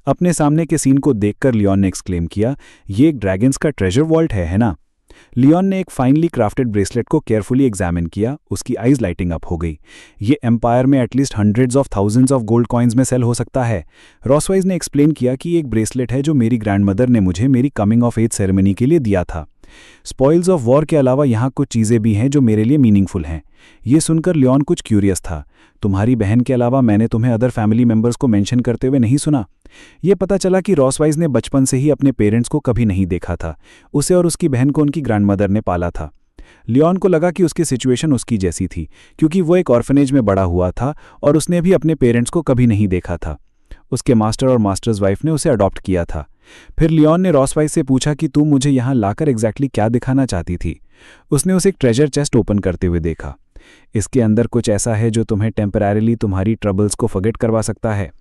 अपने सामने के सीन को देखकर लियोन ने एक्सक्लेम किया, ये एक ड्रैगन्स का ट्रेजर वॉल्ट है ना? लियोन ने एक फाइनली क्राफ्टेड ब्रेसलेट को केयरफुली एग्जामिन किया। उसकी आइज लाइटिंग अप हो गई। ये एम्पायर में at least hundreds of thousands of gold coins में सेल हो सकता है। रॉसवाइज ने एक्सप्लेन किया कि एक ब्रेसलेट है जो मेरी ग्रैंडमदर ने मुझे मेरी कमिंग ऑफ एज सेरेमनी के लिए दिया था। स्पॉइल्स ऑफ वॉर के अलावा यहाँ कुछ चीज़ें भी हैं जो मेरे लिए मीनिंगफुल हैं। ये सुनकर लियोन कुछ क्यूरियस था। तुम्हारी बहन के अलावा मैंने तुम्हें अदर फैमिली मेंबर्स को मेंशन करते हुए नहीं सुना। ये पता चला कि रॉसवाइज ने बचपन से ही अपने पेरेंट्स को कभी नहीं देखा था। उसे और उसकी बहन को उनकी ग्रैंडमदर ने पाला था। लियोन को लगा कि उसकी सिचुएशन उसकी जैसी थी, क्योंकि वो एक ऑर्फनेज में बड़ा हुआ था और उसने भी अपने पेरेंट्स को कभी नहीं देखा था। उसके मास्टर और मास्टर्स वाइफ ने उसे अडॉप्ट किया था। फिर लियोन ने रॉसवाइस से पूछा कि तू मुझे यहाँ लाकर एग्जैक्टली क्या दिखाना चाहती थी। उसने उसे एक ट्रेजर चेस्ट ओपन करते हुए देखा। इसके अंदर कुछ ऐसा है जो तुम्हें टेम्पररीली तुम्हारी ट्रबल्स को फॉरगेट करवा सकता है।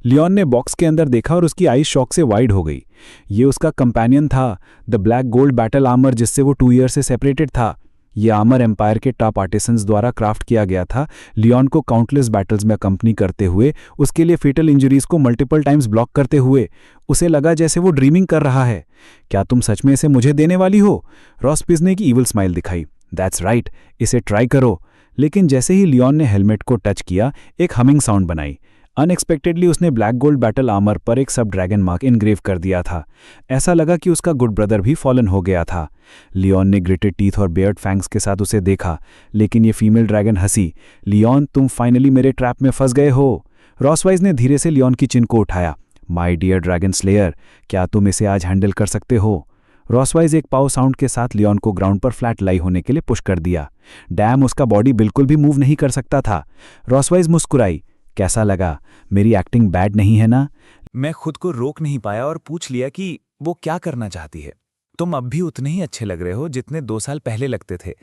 लियोन ने बॉक्स के अंदर देखा और उसकी आईज शॉक से वाइड हो गई। ये उसका कंपेनियन था, the black gold battle armour, जिससे वो 2 ईयर से सेपरेटेड था। ये आर्मर एम्पायर के टॉप आर्टिसंस द्वारा क्राफ्ट किया गया था, लियोन को काउंटलेस बैटल्स में कंपनी करते हुए, उसके लिए फेटल इंजरीज को मल्टीपल टाइम्स ब्लॉक करते हुए। उसे लगा जैसे वो ड्रीमिंग कर रहा है। क्या तुम सच में इसे मुझे देने वाली हो? रॉसपिज ने की ईविल स्माइल दिखाई। दैट्स राइट, इसे ट्राई करो। लेकिन जैसे ही लियोन ने हेलमेट को टच किया, एक हमिंग साउंड बनाई। अनएक्सपेक्टेडली उसने ब्लैक गोल्ड बैटल आर्मर पर एक सब ड्रैगन मार्क इनग्रेव कर दिया था। ऐसा लगा कि उसका गुड ब्रदर भी फॉलन हो गया था। लियोन ने ग्रिटेड टीथ और बेयर्ड फैंग्स के साथ उसे देखा, लेकिन ये फीमेल ड्रैगन हंसी। लियोन, तुम फाइनली मेरे ट्रैप में फंस गए हो। रॉसवाइज ने धीरे से लियोन की चिन को उठाया। माय डियर ड्रैगन स्लेयर, क्या तुम इसे आज हैंडल कर सकते हो? रॉसवाइज एक पाव साउंड के साथ लियोन को ग्राउंड पर फ्लैट लाई होने के लिए पुश कर दिया। डैम, उसका बॉडी बिल्कुल भी मूव नहीं कर सकता था। रॉसवाइज मुस्कुराई। कैसा लगा? मेरी एक्टिंग बैड नहीं है ना? मैं खुद को रोक नहीं पाया और पूछ लिया कि वो क्या करना चाहती है। तुम अब भी उतने ही अच्छे लग रहे हो जितने 2 साल पहले लगते थे।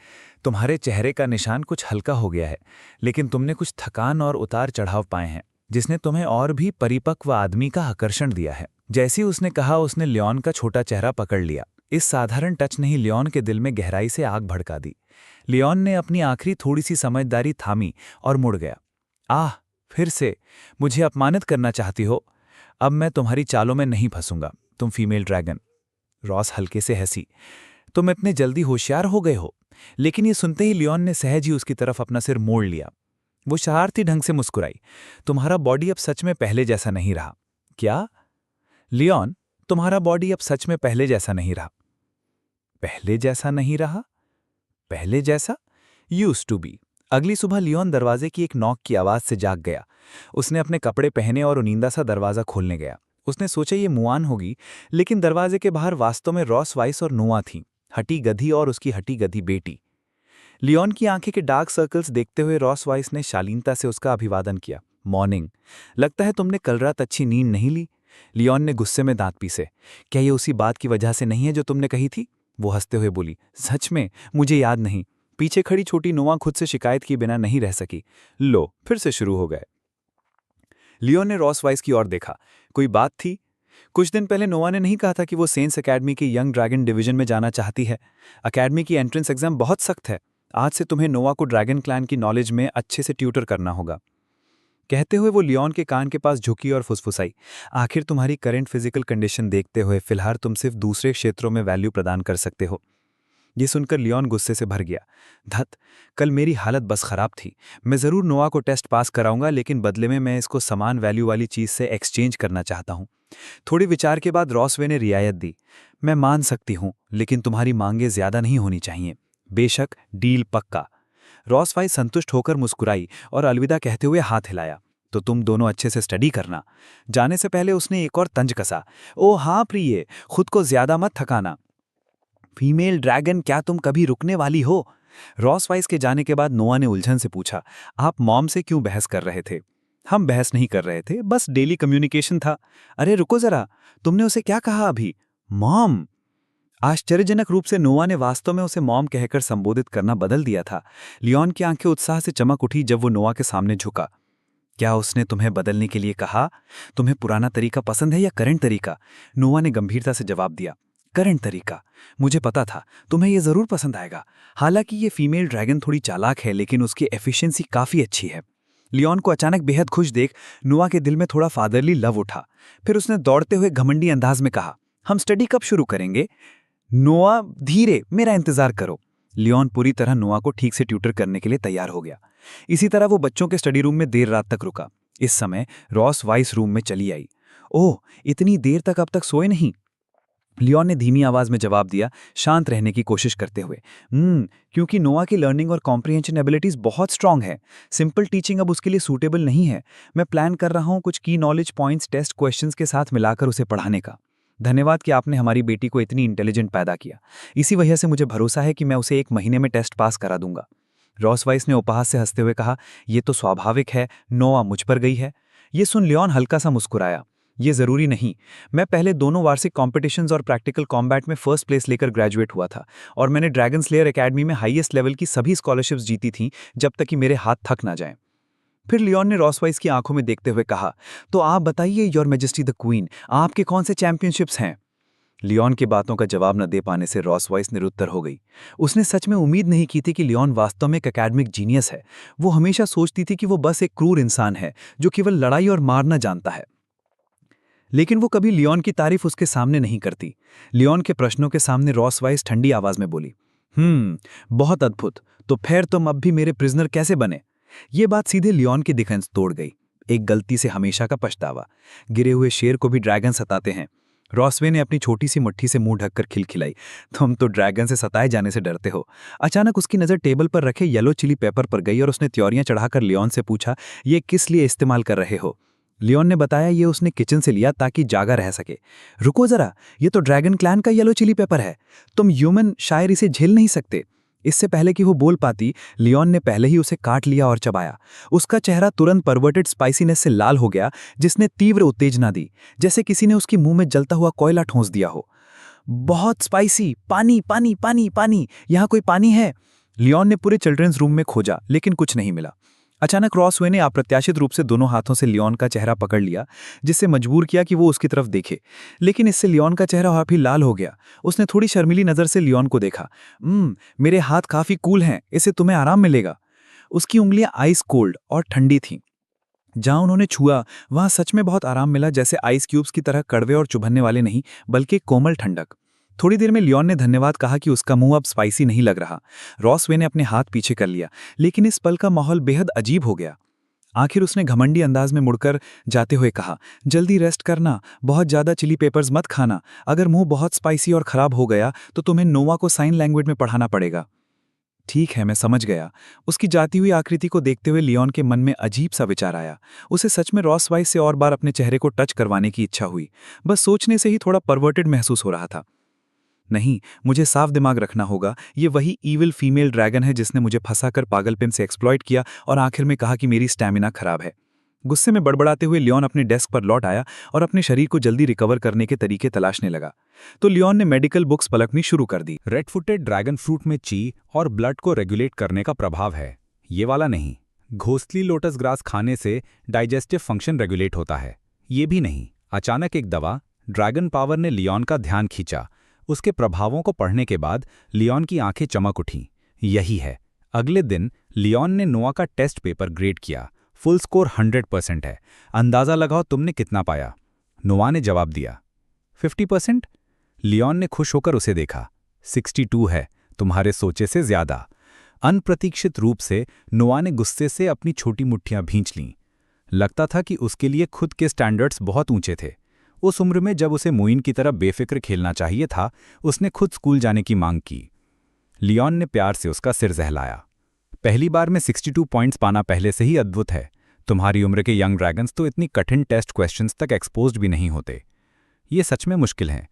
तुम्हारे चेहरे का निशान कुछ हल्का हो गया है, लेकिन तुमने कुछ थकान और उतार चढ़ाव पाए हैं, जिसने तुम्हें और भी परिपक्व आदमी का आकर्षण दिया है। जैसे ही उसने कहा, उसने लियोन का छोटा चेहरा पकड़ लिया। इस साधारण टच ने ही लियोन के दिल में गहराई से आग भड़का दी। लियोन ने अपनी आखिरी थोड़ी सी समझदारी थामी और मुड़ गया। आह, फिर से मुझे अपमानित करना चाहती हो? अब मैं तुम्हारी चालों में नहीं फंसूंगा, तुम फीमेल ड्रैगन। रॉस हल्के से हंसी। तुम इतने जल्दी होशियार हो गए हो। लेकिन ये सुनते ही लियोन ने सहज ही उसकी तरफ अपना सिर मोड़ लिया। वो शरारती ढंग से मुस्कुराई। तुम्हारा बॉडी अब सच में पहले जैसा नहीं रहा। क्या? लियोन, तुम्हारा बॉडी अब सच में पहले जैसा नहीं रहा। पहले जैसा नहीं रहा? पहले जैसा? Used to be. अगली सुबह लियोन दरवाजे की एक नॉक की आवाज से जाग गया। उसने अपने कपड़े पहने और उनींदा सा दरवाजा खोलने गया। उसने सोचा ये मुआन होगी, लेकिन दरवाजे के बाहर वास्तव में रॉसवाइस और नोआ थीं, हटी गधी और उसकी हटी गधी बेटी। लियोन की आंखें के डार्क सर्कल्स देखते हुए रॉसवाइस ने शालीनता से उसका अभिवादन किया। मॉर्निंग। लगता है तुमने कल रात अच्छी नींद नहीं ली। लियोन ने गुस्से में दांत पीसे। क्या ये उसी बात की वजह से नहीं है जो तुमने कही थी? वो हंसते हुए बोली। सच में मुझे याद नहीं। पीछे खड़ी छोटी नोआ खुद से शिकायत किए बिना नहीं रह सकी। लो, फिर से शुरू हो गए। लियोन ने रॉसवाइस की ओर देखा। कोई बात थी? कुछ दिन पहले नोआ ने नहीं कहा था कि वो सेंस एकेडमी के यंग ड्रैगन डिवीजन में जाना चाहती है? एकेडमी की एंट्रेंस एग्जाम बहुत सख्त है। आज से तुम्हें नोआ को ड्रैगन क्लैन की नॉलेज में अच्छे से ट्यूटर करना होगा। कहते हुए वो लियोन के कान के पास झुकी और फुसफुसाई। आखिर तुम्हारी करंट फिजिकल कंडीशन देखते हुए फिलहाल तुम सिर्फ दूसरे क्षेत्रों में वैल्यू प्रदान कर सकते हो। ये सुनकर लियोन गुस्से से भर गया। धत, कल मेरी हालत बस खराब थी। मैं जरूर नोआ को टेस्ट पास कराऊंगा, लेकिन बदले में मैं इसको समान वैल्यू वाली चीज से एक्सचेंज करना चाहता हूं। थोड़ी विचार के बाद रॉसवे ने रियायत दी। मैं मान सकती हूं, लेकिन तुम्हारी मांगे ज्यादा नहीं होनी चाहिए। बेशक, डील पक्का। रॉसवाई संतुष्ट होकर मुस्कुराई और अलविदा कहते हुए हाथ हिलाया। तो तुम दोनों अच्छे से स्टडी करना। जाने से पहले उसने एक और तंज कसा। ओ हाँ प्रिय, खुद को ज्यादा मत थकाना। फीमेल ड्रैगन, क्या तुम कभी रुकने वाली हो? रॉसवाइस के जाने के बाद नोआ ने उलझन से पूछा। आप मॉम से क्यों बहस कर रहे थे? हम बहस नहीं कर रहे थे, बस डेली कम्युनिकेशन था। अरे रुको जरा, तुमने उसे क्या कहा अभी? मॉम। आश्चर्यजनक रूप से नोआ ने वास्तव में उसे मॉम कहकर संबोधित करना बदल दिया था। लियोन की आंखें उत्साह से चमक उठी जब वो नोआ के सामने झुका। क्या उसने तुम्हें बदलने के लिए कहा? तुम्हें पुराना तरीका पसंद है या करंट तरीका? नोआ ने गंभीरता से जवाब दिया। करंट तरीका। मुझे पता था तुम्हें यह जरूर पसंद आएगा। हालांकि ये फीमेल ड्रैगन थोड़ी चालाक है, लेकिन उसकी एफिशिएंसी काफी अच्छी है। लियोन को अचानक बेहद खुश देख नोआ के दिल में थोड़ा फादरली लव उठा। फिर उसने दौड़ते हुए घमंडी अंदाज में कहा, हम स्टडी कब शुरू करेंगे? नोआ, धीरे, मेरा इंतजार करो। लियोन पूरी तरह नोआ को ठीक से ट्यूटर करने के लिए तैयार हो गया। इसी तरह वो बच्चों के स्टडी रूम में देर रात तक रुका। इस समय रॉसवाइस रूम में चली आई। ओह, इतनी देर तक अब तक सोए नहीं? लियोन ने धीमी आवाज में जवाब दिया, शांत रहने की कोशिश करते हुए। क्योंकि नोआ की लर्निंग और कॉम्प्रिहेंशन एबिलिटीज बहुत स्ट्रांग है। सिंपल टीचिंग अब उसके लिए सूटेबल नहीं है। मैं प्लान कर रहा हूं कुछ की नॉलेज पॉइंट्स टेस्ट क्वेश्चंस के साथ मिलाकर उसे पढ़ाने का। धन्यवाद कि आपने हमारी बेटी को इतनी इंटेलिजेंट पैदा किया। इसी वजह से मुझे भरोसा है कि मैं उसे 1 महीने में टेस्ट पास करा दूंगा। रॉसवाइस ने उपहास से हंसते हुए कहा, यह तो स्वाभाविक है, नोआ मुझ पर गई है। ये सुन लियोन हल्का सा मुस्कुराया। ये जरूरी नहीं, मैं पहले दोनों वार्षिक कॉम्पिटिशन्स और प्रैक्टिकल कॉम्बैट में फर्स्ट प्लेस लेकर ग्रेजुएट हुआ था, और मैंने ड्रैगन स्लेयर एकेडमी में हाईएस्ट लेवल की सभी स्कॉलरशिप्स जीती थीं, जब तक कि मेरे हाथ थक ना जाएं। फिर लियोन ने रॉसवाइस की आंखों में देखते हुए कहा, तो आप बताइए योर मैजेस्टी द क्वीन, आपके कौन से चैंपियनशिप्स हैं? लियोन की बातों का जवाब न दे पाने से रॉसवाइस निरुत्तर हो गई। उसने सच में उम्मीद नहीं की थी कि लियोन वास्तव में एक एकेडमिक जीनियस है। वो हमेशा सोचती थी कि वो बस एक क्रूर इंसान है जो केवल लड़ाई और मारना जानता है। लेकिन वो कभी लियोन की तारीफ उसके सामने नहीं करती। लियोन के प्रश्नों के सामने रॉसवाइस ठंडी आवाज में बोली, बहुत अद्भुत, तो फिर तुम अब भी मेरे प्रिजनर कैसे बने? ये बात सीधे लियोन की डिफेंस तोड़ गई। एक गलती से हमेशा का पछतावा। गिरे हुए शेर को भी ड्रैगन सताते हैं। रॉसवे ने अपनी छोटी सी मुट्ठी से मुंह ढककर खिलखिलाई, तुम तो ड्रैगन से सताए जाने से डरते हो। अचानक उसकी नजर टेबल पर रखे येलो चिली पेपर पर गई और उसने त्योरियां चढ़ाकर लियोन से पूछा, ये किस लिए इस्तेमाल कर रहे हो? लियोन ने बताया, ये उसने किचन से लिया ताकि जागा रह सके। रुको जरा, ये तो ड्रैगन क्लैन का येलो चिली पेपर है। तुम ह्यूमन शायर इसे झेल नहीं सकते। इससे पहले कि वो बोल पाती, लियोन ने पहले ही उसे काट लिया और चबाया। उसका चेहरा तुरंत परवर्टेड स्पाइसीनेस से लाल हो गया, जिसने तीव्र उत्तेजना दी, जैसे किसी ने उसके मुंह में जलता हुआ कोयला ठोंस दिया हो। बहुत स्पाइसी, पानी पानी पानी पानी, यहाँ कोई पानी है? लियोन ने पूरे चिल्ड्रंस रूम में खोजा, लेकिन कुछ नहीं मिला। अचानक रॉसवे ने अप्रत्याशित रूप से दोनों हाथों से लियोन का चेहरा पकड़ लिया, जिससे मजबूर किया कि वो उसकी तरफ देखे। लेकिन इससे लियोन का चेहरा और भी लाल हो गया। उसने थोड़ी शर्मीली नजर से लियोन को देखा। मेरे हाथ काफी कूल हैं, इससे तुम्हें आराम मिलेगा। उसकी उंगलियां आइस कोल्ड और ठंडी थीं। जहां उन्होंने छुआ वहां सच में बहुत आराम मिला, जैसे आइस क्यूब्स की तरह कड़वे और चुभने वाले नहीं, बल्कि कोमल ठंडक। थोड़ी देर में लियोन ने धन्यवाद कहा कि उसका मुंह अब स्पाइसी नहीं लग रहा। रॉसवे ने अपने हाथ पीछे कर लिया, लेकिन इस पल का माहौल बेहद अजीब हो गया। आखिर उसने घमंडी अंदाज में मुड़कर जाते हुए कहा, जल्दी रेस्ट करना, बहुत ज्यादा चिली पेपर्स मत खाना। अगर मुंह बहुत स्पाइसी और खराब हो गया तो तुम्हें नोवा को साइन लैंग्वेज में पढ़ाना पड़ेगा। ठीक है, मैं समझ गया। उसकी जाती हुई आकृति को देखते हुए लियोन के मन में अजीब सा विचार आया। उसे सच में रॉसवाइस से और बार अपने चेहरे को टच करवाने की इच्छा हुई। बस सोचने से ही थोड़ा परवर्टेड महसूस हो रहा था। नहीं, मुझे साफ दिमाग रखना होगा। ये वही ईविल फीमेल ड्रैगन है जिसने मुझे फंसाकर पागलपन से एक्सप्लॉइट किया और आखिर में कहा कि मेरी स्टैमिना खराब है। गुस्से में बड़बड़ाते हुए लियोन अपने डेस्क पर लौट आया और अपने शरीर को जल्दी रिकवर करने के तरीके तलाशने लगा। तो लियोन ने मेडिकल बुक्स पलटनी शुरू कर दी। रेड फुटेड ड्रैगन फ्रूट में ची और ब्लड को रेगुलेट करने का प्रभाव है, ये वाला नहीं। घोंसली लोटस ग्रास खाने से डाइजेस्टिव फंक्शन रेगुलेट होता है, ये भी नहीं। अचानक एक दवा, ड्रैगन पावर, ने लियोन का ध्यान खींचा। उसके प्रभावों को पढ़ने के बाद लियोन की आंखें चमक उठीं। यही है। अगले दिन लियोन ने नोआ का टेस्ट पेपर ग्रेड किया। फुल स्कोर 100% है। अंदाजा लगाओ तुमने कितना पाया? नोआ ने जवाब दिया, 50%। लियोन ने खुश होकर उसे देखा। 62 है, तुम्हारे सोचे से ज्यादा। अनप्रतीक्षित रूप से नोआ ने गुस्से से अपनी छोटी मुट्ठियां भींच लीं। लगता था कि उसके लिए खुद के स्टैंडर्ड्स बहुत ऊंचे थे। उस उम्र में जब उसे मोइन की तरह बेफिक्र खेलना चाहिए था, उसने खुद स्कूल जाने की मांग की। लियोन ने प्यार से उसका सिर सहलाया। पहली बार में 62 पॉइंट्स पाना पहले से ही अद्भुत है। तुम्हारी उम्र के यंग ड्रैगन्स तो इतनी कठिन टेस्ट क्वेश्चंस तक एक्सपोज्ड भी नहीं होते। ये सच में मुश्किल है।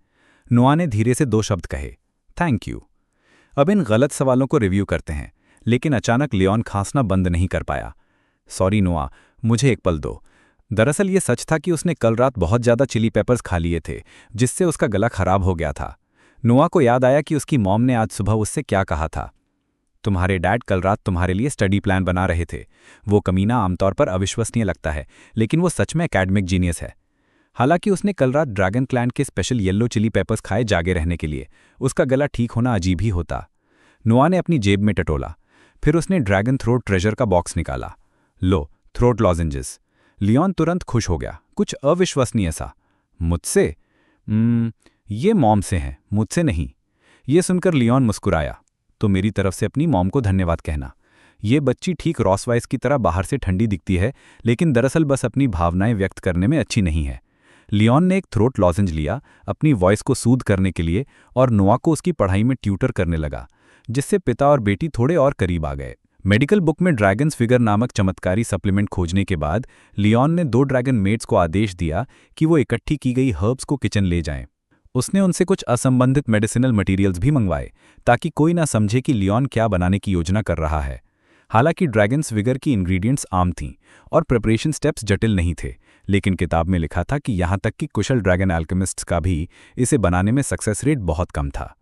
नोआ ने धीरे से 2 शब्द कहे, थैंक यू। अब इन गलत सवालों को रिव्यू करते हैं। लेकिन अचानक लियोन खांसना बंद नहीं कर पाया। सॉरी नोआ, मुझे एक पल दो। दरअसल ये सच था कि उसने कल रात बहुत ज़्यादा चिली पेपर्स खा लिए थे, जिससे उसका गला खराब हो गया था। नोआ को याद आया कि उसकी मॉम ने आज सुबह उससे क्या कहा था। तुम्हारे डैड कल रात तुम्हारे लिए स्टडी प्लान बना रहे थे। वो कमीना आमतौर पर अविश्वसनीय लगता है, लेकिन वो सच में एकेडमिक जीनियस है। हालांकि उसने कल रात ड्रैगन क्लैन के स्पेशल येलो चिली पेपर्स खाए जागे रहने के लिए। उसका गला ठीक होना अजीब ही होता। नोआ ने अपनी जेब में टटोला। फिर उसने ड्रैगन थ्रोट ट्रेजर का बॉक्स निकाला। लो, थ्रोट लॉजेंजेस। लियोन तुरंत खुश हो गया, कुछ अविश्वसनीय सा। मुझसे? ये मॉम से हैं, मुझसे नहीं। ये सुनकर लियोन मुस्कुराया। तो मेरी तरफ से अपनी मॉम को धन्यवाद कहना। ये बच्ची ठीक रॉसवाइस की तरह बाहर से ठंडी दिखती है, लेकिन दरअसल बस अपनी भावनाएं व्यक्त करने में अच्छी नहीं है। लियोन ने एक थ्रोट लॉजेंज लिया अपनी वॉइस को सूद करने के लिए और नोआ को उसकी पढ़ाई में ट्यूटर करने लगा, जिससे पिता और बेटी थोड़े और करीब आ गए। मेडिकल बुक में ड्रैगन्स फिगर नामक चमत्कारी सप्लीमेंट खोजने के बाद लियोन ने 2 ड्रैगन मेट्स को आदेश दिया कि वो इकट्ठी की गई हर्ब्स को किचन ले जाएं। उसने उनसे कुछ असंबंधित मेडिसिनल मटेरियल्स भी मंगवाए ताकि कोई ना समझे कि लियोन क्या बनाने की योजना कर रहा है। हालांकि ड्रैगन्स विगर की इंग्रेडिएंट्स आम थीं और प्रिपरेशन स्टेप्स जटिल नहीं थे, लेकिन किताब में लिखा था कि यहाँ तक कि कुशल ड्रैगन एल्केमिस्ट्स का भी इसे बनाने में सक्सेस रेट बहुत कम था।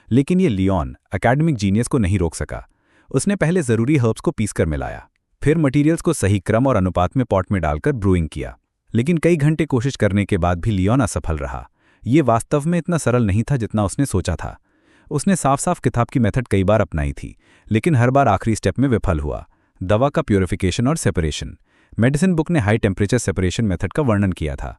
लेकिन ये लियोन एकेडमिक जीनियस को नहीं रोक सका। उसने पहले ज़रूरी हर्ब्स को पीसकर मिलाया, फिर मटेरियल्स को सही क्रम और अनुपात में पॉट में डालकर ब्रूइंग किया। लेकिन कई घंटे कोशिश करने के बाद भी लियोन असफल रहा। ये वास्तव में इतना सरल नहीं था जितना उसने सोचा था। उसने साफ साफ किताब की मेथड कई बार अपनाई थी, लेकिन हर बार आखिरी स्टेप में विफल हुआ, दवा का प्यूरिफिकेशन और सेपरेशन। मेडिसिन बुक ने हाई टेम्परेचर सेपरेशन मेथड का वर्णन किया था।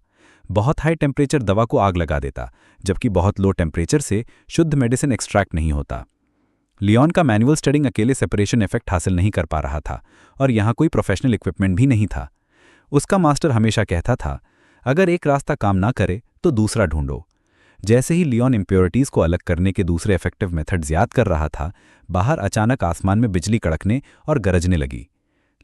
बहुत हाई टेम्परेचर दवा को आग लगा देता, जबकि बहुत लो टेम्परेचर से शुद्ध मेडिसिन एक्सट्रैक्ट नहीं होता। लियोन का मैनुअल स्टडिंग अकेले सेपरेशन इफेक्ट हासिल नहीं कर पा रहा था, और यहाँ कोई प्रोफेशनल इक्विपमेंट भी नहीं था। उसका मास्टर हमेशा कहता था, अगर एक रास्ता काम ना करे तो दूसरा ढूंढो। जैसे ही लियोन इम्प्योरिटीज़ को अलग करने के दूसरे इफेक्टिव मेथड्स याद कर रहा था, बाहर अचानक आसमान में बिजली कड़कने और गरजने लगी।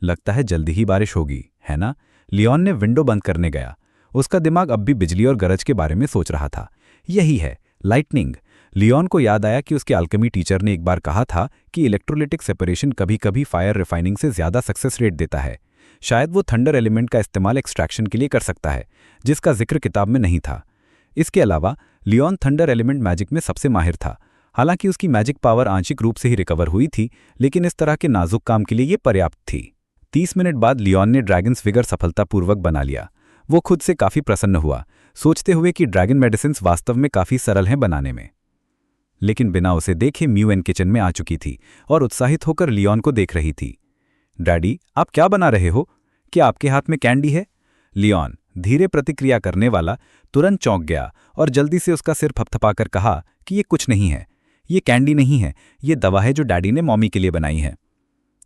लगता है जल्दी ही बारिश होगी, है ना? लियोन ने विंडो बंद करने गया। उसका दिमाग अब भी बिजली और गरज के बारे में सोच रहा था। यही है, लाइटनिंग। लियोन को याद आया कि उसके अल्केमी टीचर ने एक बार कहा था कि इलेक्ट्रोलिटिक सेपरेशन कभी कभी फायर रिफाइनिंग से ज़्यादा सक्सेस रेट देता है। शायद वो थंडर एलिमेंट का इस्तेमाल एक्सट्रैक्शन के लिए कर सकता है, जिसका जिक्र किताब में नहीं था। इसके अलावा लियोन थंडर एलिमेंट मैजिक में सबसे माहिर था। हालांकि उसकी मैजिक पावर आंशिक रूप से ही रिकवर हुई थी, लेकिन इस तरह के नाजुक काम के लिए ये पर्याप्त थी। 30 मिनट बाद लियोन ने ड्रैगन्स फिगर सफलतापूर्वक बना लिया। वो खुद से काफ़ी प्रसन्न हुआ, सोचते हुए कि ड्रैगन मेडिसिन्स वास्तव में काफ़ी सरल हैं बनाने में। लेकिन बिना उसे देखे म्यूएन किचन में आ चुकी थी और उत्साहित होकर लियोन को देख रही थी। डैडी, आप क्या बना रहे हो? क्या आपके हाथ में कैंडी है? लियोन, धीरे प्रतिक्रिया करने वाला, तुरंत चौंक गया और जल्दी से उसका सिर फपथपाकर कहा कि ये कुछ नहीं है, ये कैंडी नहीं है, ये दवा है जो डैडी ने मॉमी के लिए बनाई है।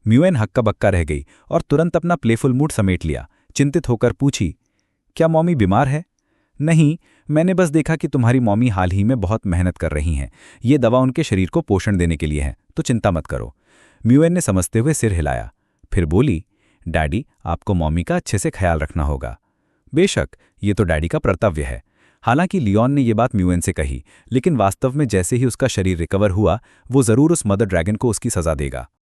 म्यूएन हक्का बक्का रह गई और तुरंत अपना प्लेफुल मूड समेट लिया। चिंतित होकर पूछी, क्या मॉमी बीमार है? नहीं, मैंने बस देखा कि तुम्हारी मॉमी हाल ही में बहुत मेहनत कर रही हैं। ये दवा उनके शरीर को पोषण देने के लिए है, तो चिंता मत करो। म्यूएन ने समझते हुए सिर हिलाया, फिर बोली, डैडी, आपको मॉमी का अच्छे से ख्याल रखना होगा। बेशक, ये तो डैडी का कर्तव्य है। हालांकि लियोन ने ये बात म्यूएन से कही, लेकिन वास्तव में जैसे ही उसका शरीर रिकवर हुआ, वो ज़रूर उस मदर ड्रैगन को उसकी सज़ा देगा।